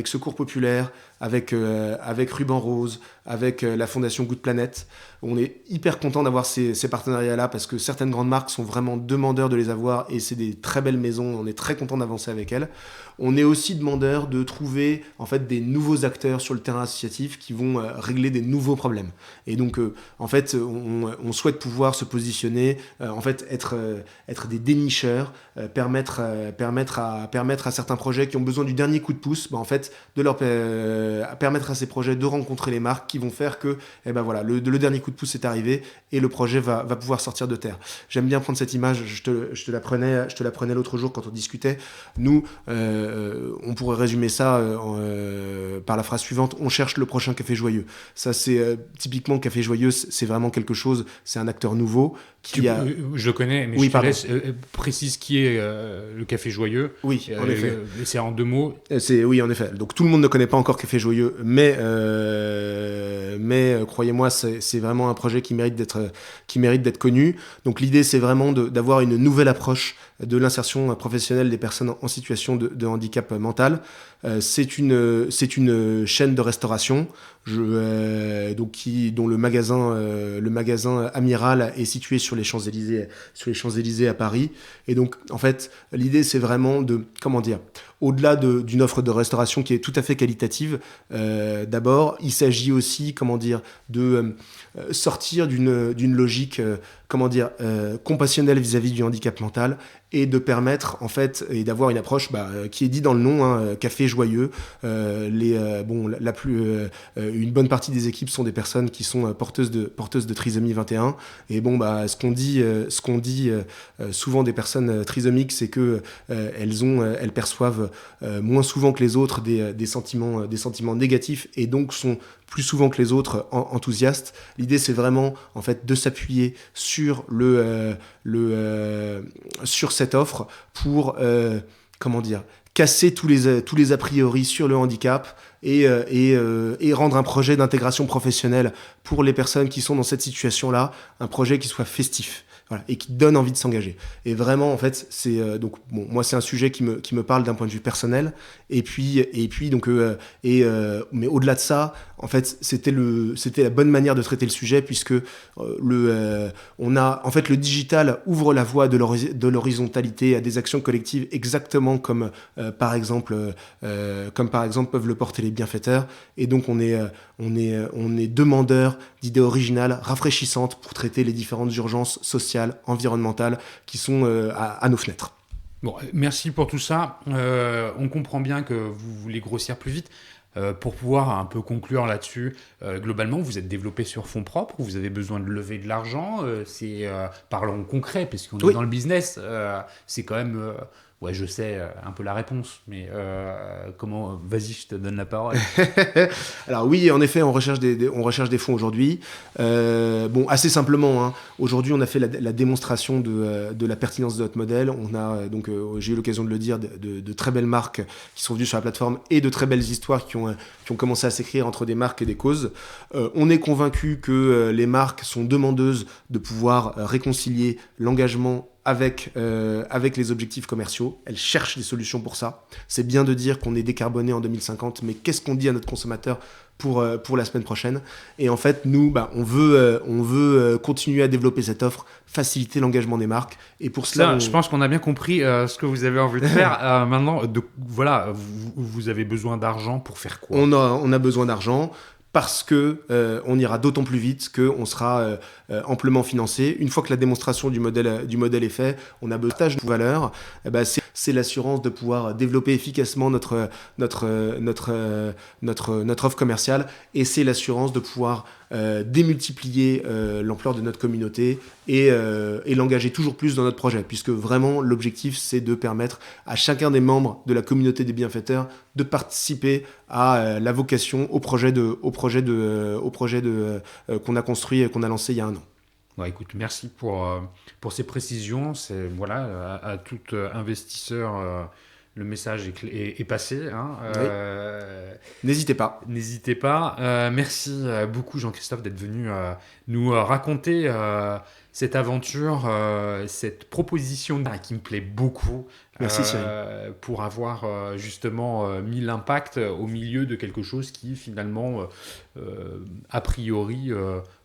Secours Populaire, avec Ruban Rose, avec la Fondation Good Planet. On est hyper content d'avoir ces partenariats-là parce que certaines grandes marques sont vraiment demandeurs de les avoir et c'est des très belles maisons. On est très content d'avancer avec elles. On est aussi demandeur de trouver en fait des nouveaux acteurs sur le terrain associatif qui vont régler des nouveaux problèmes. Et donc en fait on souhaite pouvoir se positionner, en fait être des dénicheurs, permettre à certains projets qui ont besoin du dernier coup de pouce, en fait de leur permettre à ces projets de rencontrer les marques qui vont faire que voilà, le dernier coup de pouce est arrivé et le projet va pouvoir sortir de terre. J'aime bien prendre cette image, je te la prenais l'autre jour quand on discutait. Nous on pourrait résumer ça par la phrase suivante: on cherche le prochain Café Joyeux. Ça c'est typiquement Café Joyeux, c'est vraiment quelque chose, c'est un acteur nouveau qui je le connais, mais oui, je te laisse précise qui est le Café Joyeux. Oui, en effet. C'est en 2 mots. Oui, en effet. Donc tout le monde ne connaît pas encore Café Joyeux, mais croyez-moi, c'est vraiment un projet qui mérite d'être connu. Donc l'idée, c'est vraiment d'avoir une nouvelle approche de l'insertion professionnelle des personnes en situation de handicap mental. C'est une chaîne de restauration dont le magasin Amiral est situé sur les Champs-Élysées à Paris. Et donc en fait l'idée c'est vraiment au-delà d'une offre de restauration qui est tout à fait qualitative, d'abord il s'agit aussi de sortir d'une logique compassionnelle vis-à-vis du handicap mental et de permettre en fait et d'avoir une approche qui est dit dans le nom, café joyeux. Une bonne partie des équipes sont des personnes qui sont porteuses de trisomie 21 et ce qu'on dit souvent des personnes trisomiques, c'est que elles perçoivent moins souvent que les autres des sentiments négatifs et donc sont plus souvent que les autres enthousiastes. L'idée c'est vraiment en fait de s'appuyer sur sur cette offre pour casser tous les a priori sur le handicap et rendre un projet d'intégration professionnelle pour les personnes qui sont dans cette situation-là un projet qui soit festif. Voilà, et qui donne envie de s'engager. Et vraiment, en fait, moi, c'est un sujet qui me parle d'un point de vue personnel. Mais au-delà de ça, en fait, c'était la bonne manière de traiter le sujet, puisque le digital ouvre la voie de l'horizontalité à des actions collectives, exactement comme par exemple peuvent le porter les bienfaiteurs. Et donc, on est demandeur d'idées originales, rafraîchissantes pour traiter les différentes urgences sociales, environnementales qui sont à nos fenêtres. Bon, merci pour tout ça. On comprend bien que vous voulez grossir plus vite. Pour pouvoir un peu conclure là-dessus, globalement, vous êtes développé sur fonds propres, vous avez besoin de lever de l'argent, parlons concret, parce qu'on est dans le business, c'est quand même... Ouais, je sais un peu la réponse, mais vas-y, je te donne la parole. Alors oui, en effet, on recherche des fonds aujourd'hui. Assez simplement, aujourd'hui, on a fait la démonstration de la pertinence de notre modèle. On a j'ai eu l'occasion de le dire, de très belles marques qui sont venues sur la plateforme et de très belles histoires qui ont commencé à s'écrire entre des marques et des causes. On est convaincu que les marques sont demandeuses de pouvoir réconcilier l'engagement avec les objectifs commerciaux. Elles cherchent des solutions pour ça. C'est bien de dire qu'on est décarboné en 2050, mais qu'est-ce qu'on dit à notre consommateur pour la semaine prochaine? Et en fait, nous, on veut continuer à développer cette offre, faciliter l'engagement des marques. Et pour cela, je pense qu'on a bien compris ce que vous avez envie de faire. Maintenant, vous avez besoin d'argent pour faire quoi? On a besoin d'argent parce que on ira d'autant plus vite qu'on sera amplement financé. Une fois que la démonstration du modèle est faite, on a besoin de valeur. C'est l'assurance de pouvoir développer efficacement notre offre commerciale, et c'est l'assurance de pouvoir démultiplier l'ampleur de notre communauté et l'engager toujours plus dans notre projet, puisque vraiment l'objectif c'est de permettre à chacun des membres de la communauté des bienfaiteurs de participer à la vocation au projet qu'on a construit et qu'on a lancé il y a un an. Bon, écoute, merci pour ces précisions. À tout investisseur Le message est passé. Hein. Oui. N'hésitez pas. N'hésitez pas. Merci beaucoup, Jean-Christophe, d'être venu nous raconter cette aventure, cette proposition qui me plaît beaucoup. Merci, Cyril. Pour avoir justement mis l'impact au milieu de quelque chose qui finalement, a priori,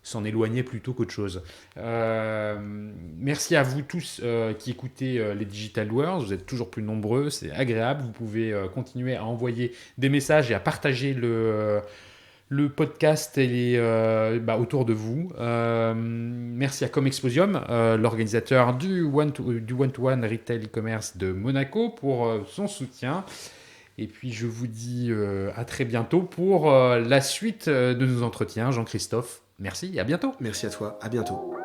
s'en éloignait plutôt qu'autre chose. Merci à vous tous qui écoutez les Digital Doers. Vous êtes toujours plus nombreux, c'est agréable. Vous pouvez continuer à envoyer des messages et à partager le podcast autour de vous. Merci à Comexposium, l'organisateur du one-to-one retail e-commerce de Monaco, pour son soutien. Et puis je vous dis à très bientôt pour la suite de nos entretiens. Jean-Christophe, merci et à bientôt. Merci à toi, à bientôt.